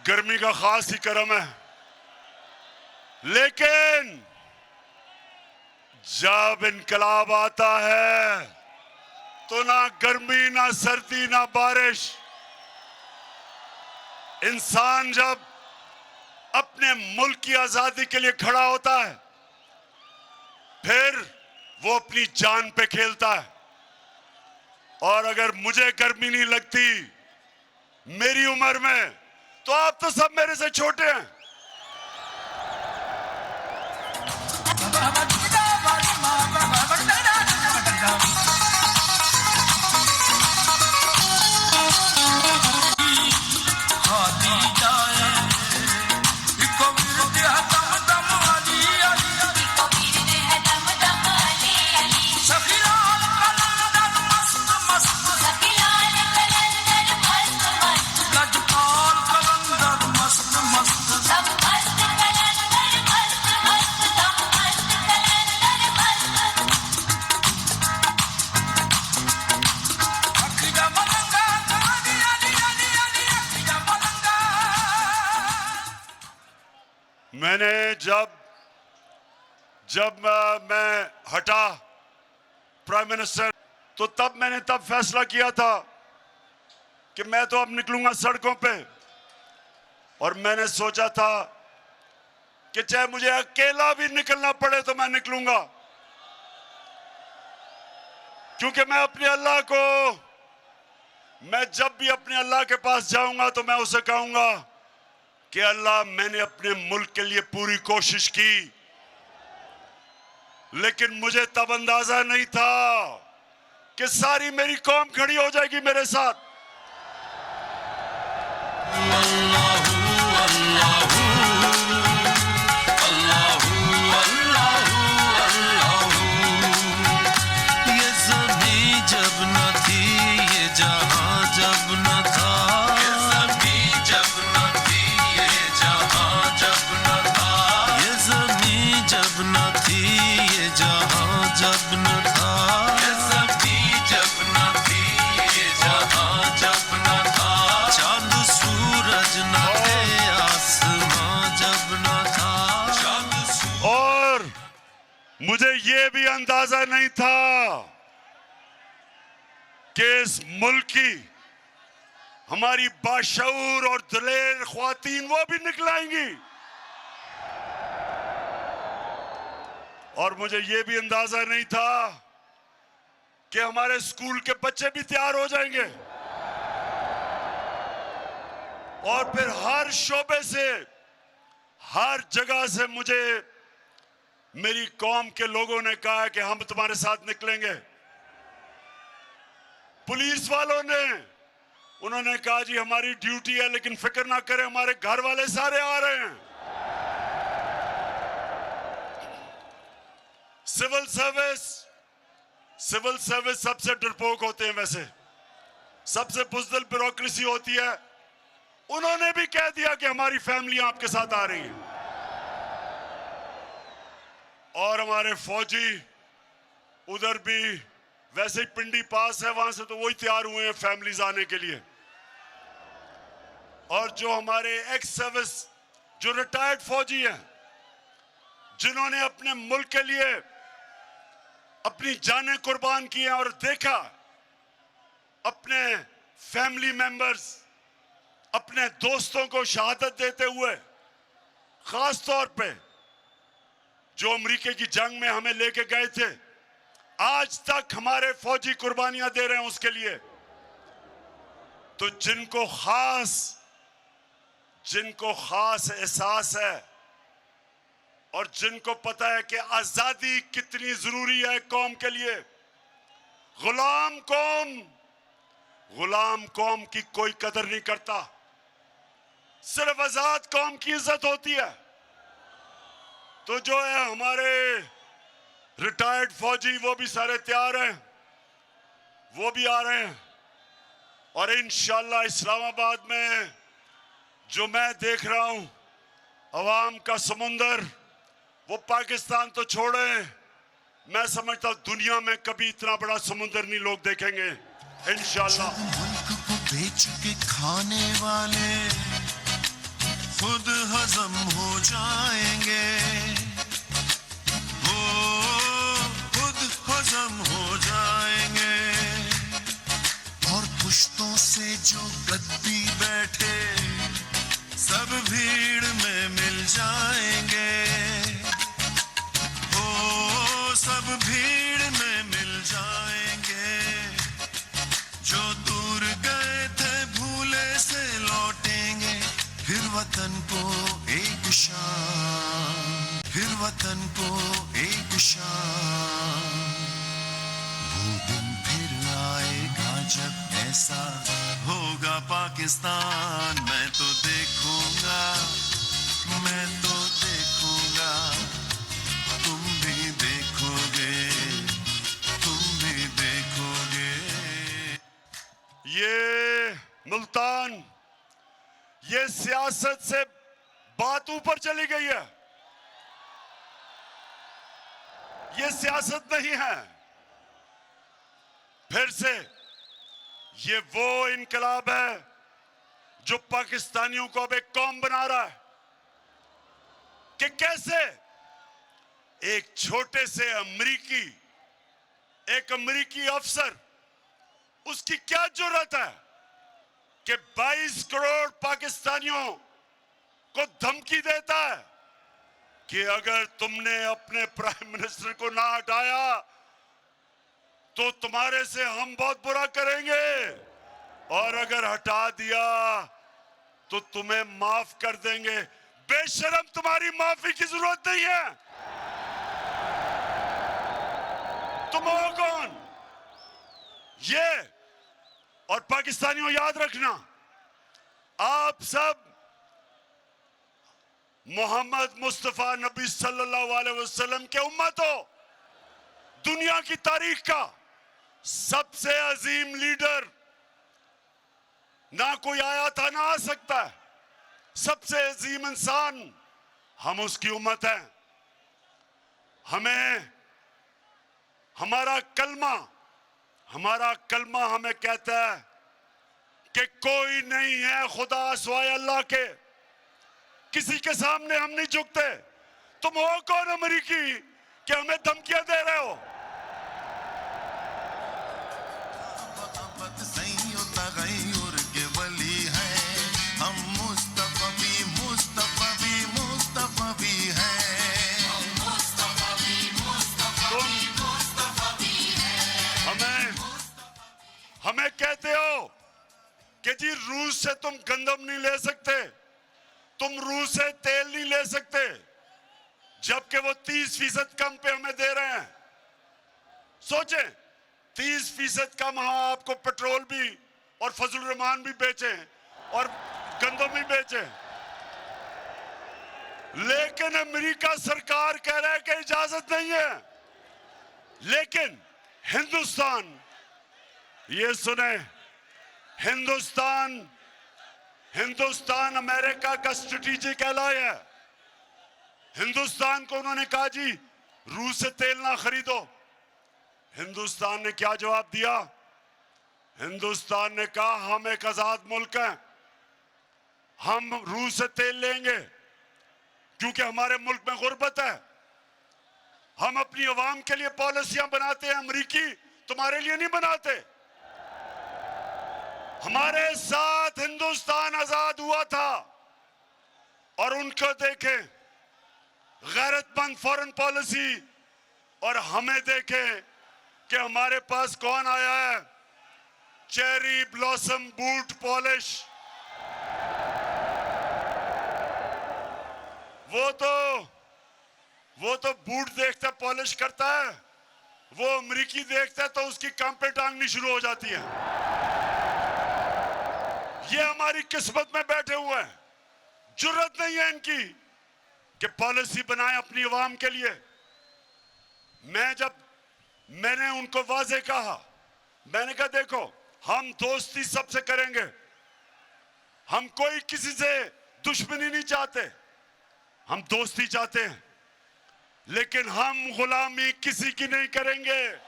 S1: गर्मी का खास ही करम है, लेकिन जब इनकलाब आता है तो ना गर्मी, ना सर्दी, ना बारिश। इंसान जब अपने मुल्क की आजादी के लिए खड़ा होता है फिर वो अपनी जान पे खेलता है। और अगर मुझे गर्मी नहीं लगती मेरी उम्र में, तो आप तो सब मेरे से छोटे हैं।
S2: मस्त
S1: मैंने जब मैं हटा प्राइम मिनिस्टर, तो तब मैंने फैसला किया था कि मैं तो अब निकलूंगा सड़कों पे। और मैंने सोचा था कि चाहे मुझे अकेला भी निकलना पड़े तो मैं निकलूंगा, क्योंकि मैं अपने अल्लाह को, मैं जब भी अपने अल्लाह के पास जाऊंगा तो मैं उसे कहूंगा कि अल्लाह, मैंने अपने मुल्क के लिए पूरी कोशिश की, लेकिन मुझे तब अंदाजा नहीं था कि सारी मेरी कौम खड़ी हो जाएगी मेरे साथ।
S2: ये ज़मीं जब न थी, ये जहां जब न था, ये ज़मीं जब न थी, ये जहां जब न था, ये ज़मीं जब न थी, ये जहां जब न था, ये ज़मीं जब न थी, ये जहां जब न था, चांद सूरज न थे, आसमां जब न था, चांद
S1: और मुझे ये भी अंदाजा नहीं था कि इस मुल्क की हमारी बाशऊर और दलेर ख्वातीन वो भी निकलाएंगी, और मुझे ये भी अंदाजा नहीं था कि हमारे स्कूल के बच्चे भी तैयार हो जाएंगे। और फिर हर शोबे से, हर जगह से मुझे मेरी कौम के लोगों ने कहा कि हम तुम्हारे साथ निकलेंगे। पुलिस वालों ने, उन्होंने कहा जी हमारी ड्यूटी है, लेकिन फिक्र ना करें, हमारे घर वाले सारे आ रहे हैं। सिविल सर्विस सबसे डरपोक होते हैं, वैसे सबसे बुज़दिल ब्यूरोक्रेसी होती है। उन्होंने भी कह दिया कि हमारी फैमिली आपके साथ आ रही है। और हमारे फौजी उधर भी, वैसे ही पिंडी पास है, वहां से तो वही तैयार हुए हैं फैमिलीज आने के लिए। और जो हमारे एक्स सर्विस, जो रिटायर्ड फौजी हैं, जिन्होंने अपने मुल्क के लिए अपनी जानें कुर्बान की हैं और देखा अपने फैमिली मेंबर्स, अपने दोस्तों को शहादत देते हुए, खास तौर पे जो अमेरिका की जंग में हमें लेके गए थे, आज तक हमारे फौजी कुर्बानियां दे रहे हैं उसके लिए। तो जिनको खास एहसास है और जिनको पता है कि आजादी कितनी जरूरी है कौम के लिए, गुलाम कौम की कोई कदर नहीं करता, सिर्फ आजाद कौम की इज्जत होती है। तो जो है हमारे रिटायर्ड फौजी, वो भी सारे तैयार हैं, वो भी आ रहे हैं। और इंशाअल्लाह इस्लामाबाद में जो मैं देख रहा हूं, अवाम का समुंदर, वो पाकिस्तान तो छोड़े, मैं समझता हूं दुनिया में कभी इतना बड़ा समुंदर नहीं लोग देखेंगे इंशाअल्लाह।
S2: मुल्क को बेच के खाने वाले खुद हजम हो जाएंगे, वो खुद हजम हो जाएंगे। और पुश्तों से जो गद्दी बैठे सब भीड़ में मिल जाएंगे, वो सब भीड़ में मिल जाएंगे। जो दूर गए थे भूले से लौटेंगे, फिर वतन को एक शान, फिर वतन को एक शान। वो दिन फिर आएगा जब ऐसा होगा पाकिस्तान, मैं तो देखूंगा, मैं तो देखूंगा, तुम भी देखोगे, तुम भी देखोगे।
S1: ये मुल्तान, ये सियासत से बात ऊपर चली गई है, ये सियासत नहीं है। फिर से ये वो इनकलाब है जो पाकिस्तानियों को अब एक कौम बना रहा है। कि कैसे एक छोटे से अमेरिकी अफसर, उसकी क्या जरूरत है कि 22 करोड़ पाकिस्तानियों को धमकी देता है कि अगर तुमने अपने प्राइम मिनिस्टर को ना हटाया तो तुम्हारे से हम बहुत बुरा करेंगे, और अगर हटा दिया तो तुम्हें माफ कर देंगे। बेशरम, तुम्हारी माफी की जरूरत नहीं है। तुम हो कौन? ये, और पाकिस्तानियों याद रखना, आप सब मोहम्मद मुस्तफा नबी सल्लल्लाहु अलैहि वसल्लम के उम्मत हो। दुनिया की तारीख का सबसे अजीम लीडर ना कोई आया था ना आ सकता है। सबसे अजीम इंसान हम उसकी उम्मत है। हमें हमारा कलमा हमें कहता है कि कोई नहीं है खुदा सिवाय अल्लाह के, किसी के सामने हम नहीं झुकते। तुम हो कौन अमेरिकी कि हमें धमकियां दे रहे हो?
S2: हम मुस्तफा भी हैं।
S1: हमें कहते हो कि जी रूस से तुम गंदम नहीं ले सकते, तुम रूस से तेल नहीं ले सकते, जबकि वो 30% कम पे हमें दे रहे हैं। सोचें, 30% कम हाँ आपको पेट्रोल भी और फजल रहमान भी बेचे और गंदम भी बेचे, लेकिन अमेरिका सरकार कह रहा है कि इजाजत नहीं है। लेकिन हिंदुस्तान, ये सुने, हिंदुस्तान अमेरिका का स्ट्रेटेजिक एलाय है। हिंदुस्तान को उन्होंने कहा जी रूस से तेल ना खरीदो। हिंदुस्तान ने क्या जवाब दिया? हिंदुस्तान ने कहा हम एक आजाद मुल्क हैं, हम रूस से तेल लेंगे क्योंकि हमारे मुल्क में गुर्बत है। हम अपनी अवाम के लिए पॉलिसियां बनाते हैं, अमेरिकी तुम्हारे लिए नहीं बनाते। हमारे साथ हिंदुस्तान आजाद हुआ था और उनको देखें गैरतमंद फॉरेन पॉलिसी, और हमें देखें कि हमारे पास कौन आया है, चेरी ब्लॉसम बूट पॉलिश। वो तो बूट देखता पॉलिश करता है, वो अमेरिकी देखता है तो उसकी काम पे टांगनी शुरू हो जाती है। ये हमारी किस्मत में बैठे हुए हैं। जुर्रत नहीं है इनकी कि पॉलिसी बनाए अपनी अवाम के लिए। मैंने उनको वाजे कहा, मैंने कहा देखो हम दोस्ती सबसे करेंगे, हम कोई किसी से दुश्मनी नहीं चाहते, हम दोस्ती चाहते हैं, लेकिन हम गुलामी किसी की नहीं करेंगे।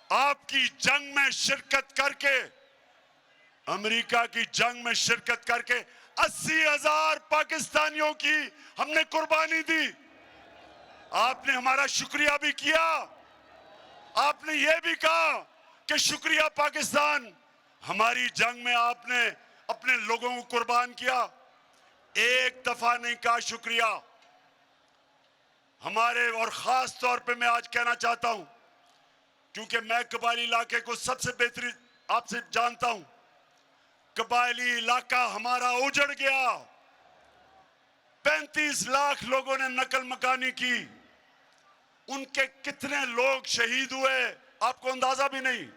S1: आपकी जंग में शिरकत करके, अमेरिका की जंग में शिरकत करके 80,000 पाकिस्तानियों की हमने कुर्बानी दी। आपने हमारा शुक्रिया भी किया, आपने ये भी कहा कि शुक्रिया पाकिस्तान, हमारी जंग में आपने अपने लोगों को कुर्बान किया। एक दफा नहीं कहा शुक्रिया हमारे। और खास तौर पे मैं आज कहना चाहता हूं, क्योंकि मैं कबायली इलाके को सबसे बेहतरीन आपसे जानता हूं। कबायली इलाका हमारा उजड़ गया, 35 लाख लोगों ने नकल मकानी की, उनके कितने लोग शहीद हुए आपको अंदाजा भी नहीं।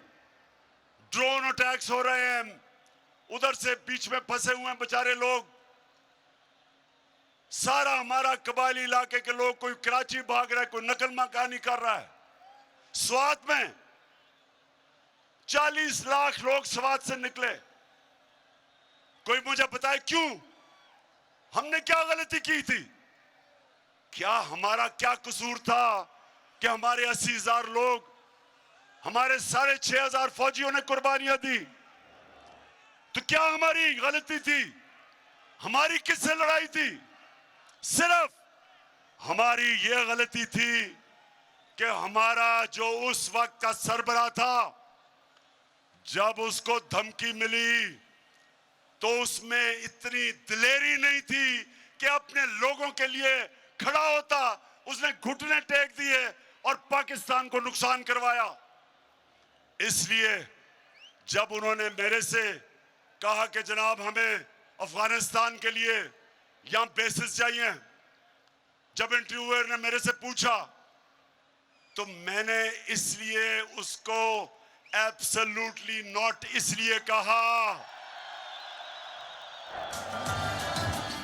S1: ड्रोन अटैक्स हो रहे हैं, उधर से बीच में फंसे हुए हैं बेचारे लोग। सारा हमारा कबायली इलाके के लोग, कोई कराची भाग रहा है, कोई नकल मकानी कर रहा है। स्वात में 40 लाख लोग स्वात से निकले। कोई मुझे बताए क्यों? हमने क्या गलती की थी? क्या हमारा क्या कसूर था कि हमारे 80,000 लोग, हमारे 6,500 फौजियों ने कुर्बानियां दी? तो क्या हमारी गलती थी हमारी किससे लड़ाई थी? सिर्फ हमारी ये गलती थी कि हमारा जो उस वक्त का सरबराह था, जब उसको धमकी मिली तो उसमें इतनी दिलेरी नहीं थी कि अपने लोगों के लिए खड़ा होता। उसने घुटने टेक दिए और पाकिस्तान को नुकसान करवाया। इसलिए जब उन्होंने मेरे से कहा कि जनाब हमें अफगानिस्तान के लिए यहां बेसिस चाहिए, जब इंटरव्यूअर ने मेरे से पूछा तो मैंने इसलिए उसको एब्सोल्युटली नॉट इसलिए कहा।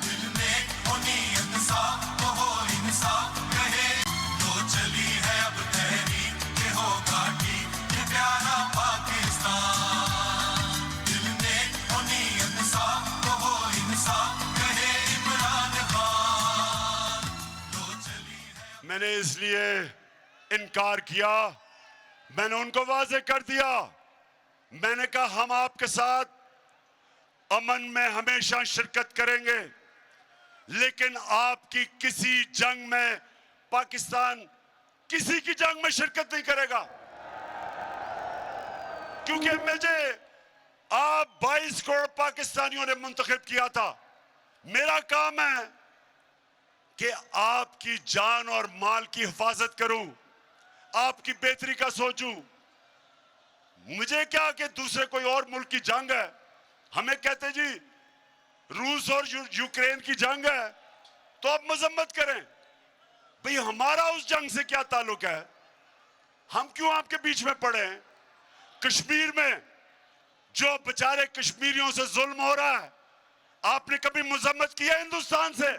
S2: दिल में हो नीयत साफ, वो हो इंसाफ कहे तो चली है अब तहरीक के होगा ठीक ये प्यारा पाकिस्तान। दिल में हो नीयत साफ, वो हो इंसाफ कहे इमरान खान तो चली है।
S1: मैंने इसलिए इनकार किया, मैंने उनको वाज़ेह कर दिया। मैंने कहा हम आपके साथ अमन में हमेशा शिरकत करेंगे, लेकिन आपकी किसी जंग में पाकिस्तान किसी की जंग में शिरकत नहीं करेगा। क्योंकि मुझे आप 22 करोड़ पाकिस्तानियों ने मुंतखब किया था। मेरा काम है कि आपकी जान और माल की हिफाजत करूं, आपकी बेहतरी का सोचूं। मुझे क्या कि दूसरे कोई और मुल्क की जंग है, हमें कहते जी रूस और यूक्रेन की जंग है तो आप मजम्मत करें। भाई हमारा उस जंग से क्या ताल्लुक है? हम क्यों आपके बीच में पड़े हैं? कश्मीर में जो बेचारे कश्मीरियों से जुल्म हो रहा है, आपने कभी मजम्मत किया हिंदुस्तान से?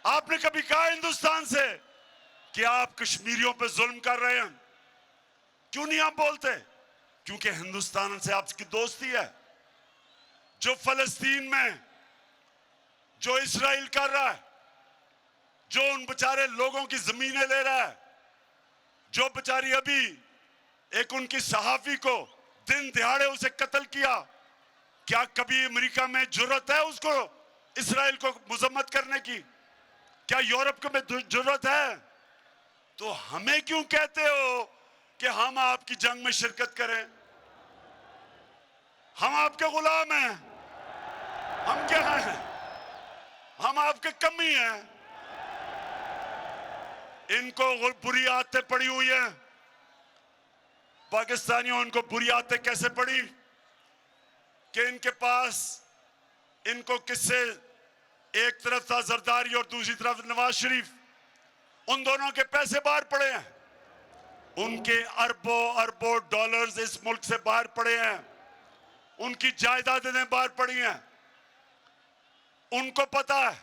S1: आपने कभी कहा हिंदुस्तान से कि आप कश्मीरियों पे जुल्म कर रहे हैं? क्यों नहीं आप बोलते? क्योंकि हिंदुस्तान से आपकी दोस्ती है। जो फलस्तीन में जो इस्राइल कर रहा है, जो उन बेचारे लोगों की जमीनें ले रहा है, जो बेचारी अभी एक उनकी सहाफी को दिन दिहाड़े उसे कत्ल किया, क्या कभी अमेरिका में जुर्रत है उसको इस्राइल को मजम्मत करने की? क्या यूरोप को में जुर्रत है? तो हमें क्यों कहते हो कि हम आपकी जंग में शिरकत करें? हम आपके गुलाम हैं। हम क्या हैं? हम आपके कमी हैं। इनको बुरी आदतें पड़ी हुई हैं। पाकिस्तानियों इनको बुरी आदतें कैसे पड़ी कि इनके पास इनको किससे एक तरफ था जरदारी और दूसरी तरफ नवाज शरीफ, उन दोनों के पैसे बाहर पड़े हैं। उनके अरबों अरबों डॉलर्स इस मुल्क से बाहर पड़े हैं। उनकी जायदादें बाहर पड़ी हैं। उनको पता है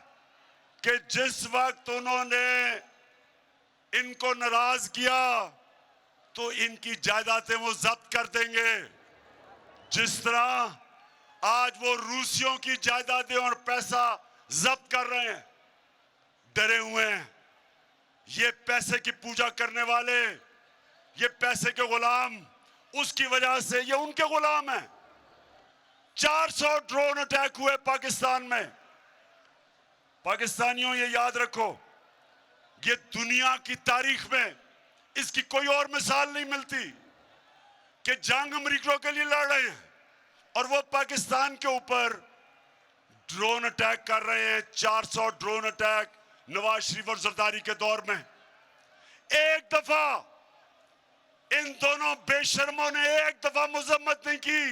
S1: कि जिस वक्त उन्होंने इनको नाराज किया तो इनकी जायदादें वो जब्त कर देंगे। जिस तरह आज वो रूसियों की जायदादें और पैसा जब्त कर रहे हैं, डरे हुए हैं। ये पैसे की पूजा करने वाले, ये पैसे के गुलाम, उसकी वजह से ये उनके गुलाम हैं। 400 ड्रोन अटैक हुए पाकिस्तान में। पाकिस्तानियों ये याद रखो, ये दुनिया की तारीख में इसकी कोई और मिसाल नहीं मिलती कि जंग अमरीकियों के लिए लड़ रहे हैं और वो पाकिस्तान के ऊपर ड्रोन अटैक कर रहे हैं। 400 ड्रोन अटैक नवाज शरीफ और जरदारी के दौर में। एक दफा इन दोनों बेशर्मों ने एक दफा मजम्मत नहीं की।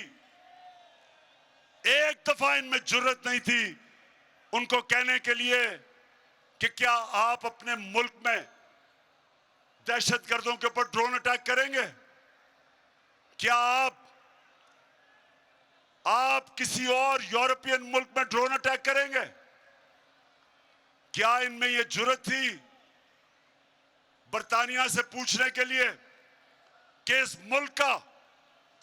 S1: एक दफा इनमें जुर्रत नहीं थी उनको कहने के लिए कि क्या आप अपने मुल्क में दहशतगर्दों के ऊपर ड्रोन अटैक करेंगे? क्या आप किसी और यूरोपियन मुल्क में ड्रोन अटैक करेंगे? क्या इनमें यह जुर्रत थी बरतानिया से पूछने के लिए कि इस मुल्क का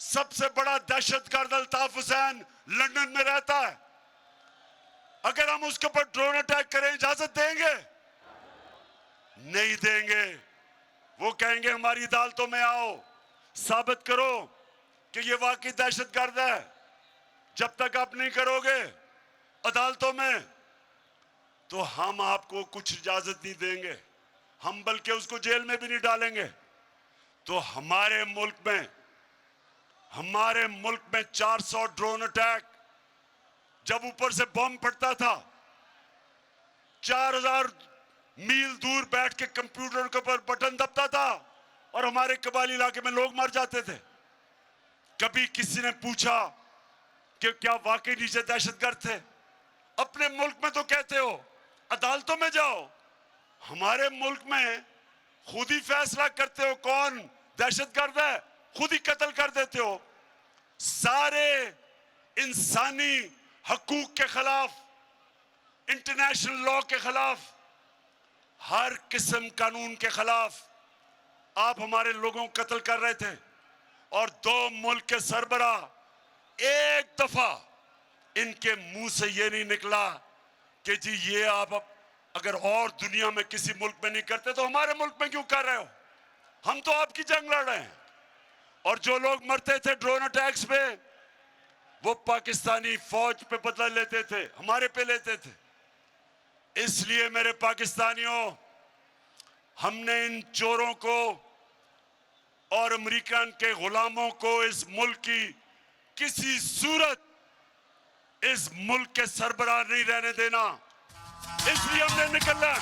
S1: सबसे बड़ा दहशतगर्द अल्ताफ हुसैन लंदन में रहता है, अगर हम उसके ऊपर ड्रोन अटैक करें इजाजत देंगे? नहीं देंगे। वो कहेंगे हमारी अदालतों में आओ, साबित करो कि ये वाकई दहशतगर्द है। जब तक आप नहीं करोगे अदालतों में, तो हम आपको कुछ इजाजत नहीं देंगे, हम बल्कि उसको जेल में भी नहीं डालेंगे। तो हमारे मुल्क में 400 ड्रोन अटैक, जब ऊपर से बम फटता था, 4000 मील दूर बैठ के कंप्यूटर के ऊपर बटन दबता था और हमारे कबाली इलाके में लोग मर जाते थे। कभी किसी ने पूछा कि क्या वाकई नीचे दहशतगर्द थे? अपने मुल्क में तो कहते हो, अदालतों में जाओ, हमारे मुल्क में खुद ही फैसला करते हो कौन दहशतगर्द है, खुद ही कत्ल कर देते हो। सारे इंसानी हकूक के खिलाफ, इंटरनेशनल लॉ के खिलाफ, हर किस्म कानून के खिलाफ आप हमारे लोगों को कत्ल कर रहे थे। और 2 मुल्क के सरबरा एक दफा इनके मुंह से ये नहीं निकला कि जी ये आप अगर और दुनिया में किसी मुल्क में नहीं करते तो हमारे मुल्क में क्यों कर रहे हो? हम तो आपकी जंग लड़ रहे हैं। और जो लोग मरते थे ड्रोन अटैक्स पे, वो पाकिस्तानी फौज पे बदला लेते थे, हमारे पे लेते थे। इसलिए मेरे पाकिस्तानियों, हमने इन चोरों को और अमेरिकन के गुलामों को इस मुल्क की किसी सूरत इस मुल्क के सरबराह नहीं रहने देना। इसलिए हमने निकलना।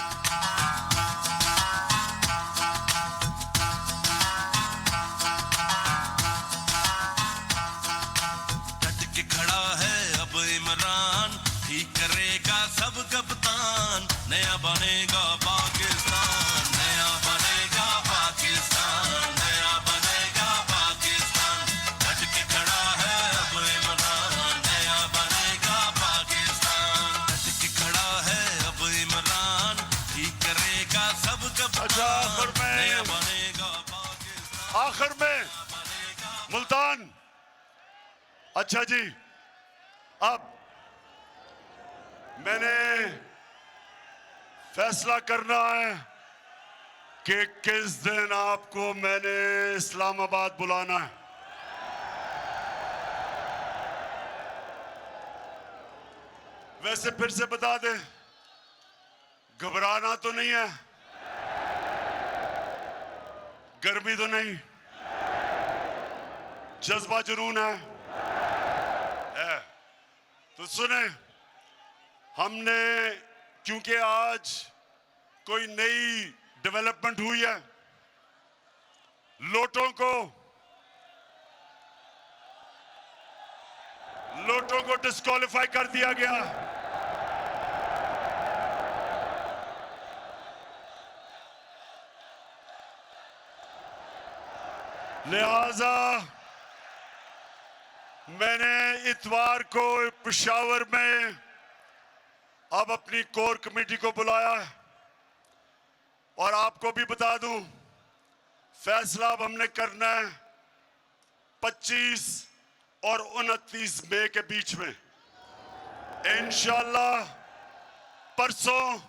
S2: डट के खड़ा है अब इमरान, ठीक करेगा सब कप्तान, नया बनेगा पाकिस्तान, नया बनेगा पाकिस्तान, नया बनेगा पाकिस्तान। डट के खड़ा है अब इमरान, नया बनेगा पाकिस्तान, डट के खड़ा है अब इमरान, ठीक करेगा सब कप्तान, नया बनेगा पाकिस्तान।
S1: आखिर में मुल्तान, अच्छा जी, अब मैंने फैसला करना है कि किस दिन आपको मैंने इस्लामाबाद बुलाना है। वैसे फिर से बता दें, घबराना तो नहीं है, गर्मी तो नहीं, जज्बा जुनून है। तो सुने, हमने क्योंकि आज कोई नई डेवलपमेंट हुई है, लोटों को डिस्क्वालीफाई कर दिया गया। लिहाजा मैंने इतवार को पेशावर में अब अपनी कोर कमेटी को बुलाया है। और आपको भी बता दूं, फैसला अब हमने करना है 25 और 29 मई के बीच में। इंशाल्लाह परसों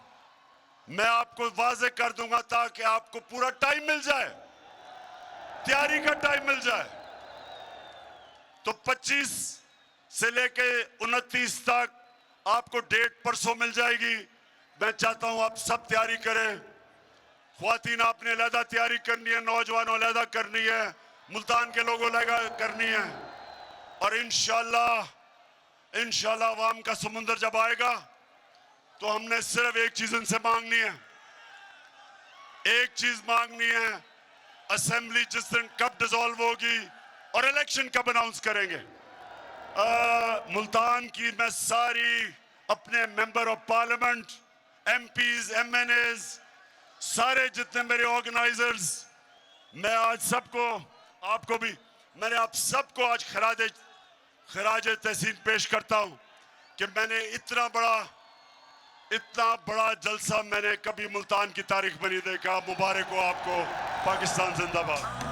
S1: मैं आपको वाजे कर दूंगा ताकि आपको पूरा टाइम मिल जाए, तैयारी का टाइम मिल जाए। तो 25 से लेके 29 तक आपको डेट परसों मिल जाएगी। मैं चाहता हूं आप सब तैयारी करें। ख्वातीन आपने अलहदा तैयारी करनी है, नौजवानों अलहदा करनी है, मुल्तान के लोगों अलहदा करनी है। और इंशाल्लाह अवाम का समुंदर जब आएगा तो हमने सिर्फ एक चीज उनसे मांगनी है, एक चीज मांगनी है, असेंबली जिस दिन कब डिसॉल्व होगी और इलेक्शन कब अनाउंस करेंगे। मुल्तान की मैं सारी अपने member of parliament, MPs, MNAs, सारे जितने मेरे ऑर्गेनाइजर्स, मैं आज सबको, आपको भी, मैंने आप सबको आज खराज तहसीन पेश करता हूं कि मैंने इतना बड़ा जलसा मैंने कभी मुल्तान की तारीख में नहीं देखा। मुबारक हो आपको। पाकिस्तान जिंदाबाद।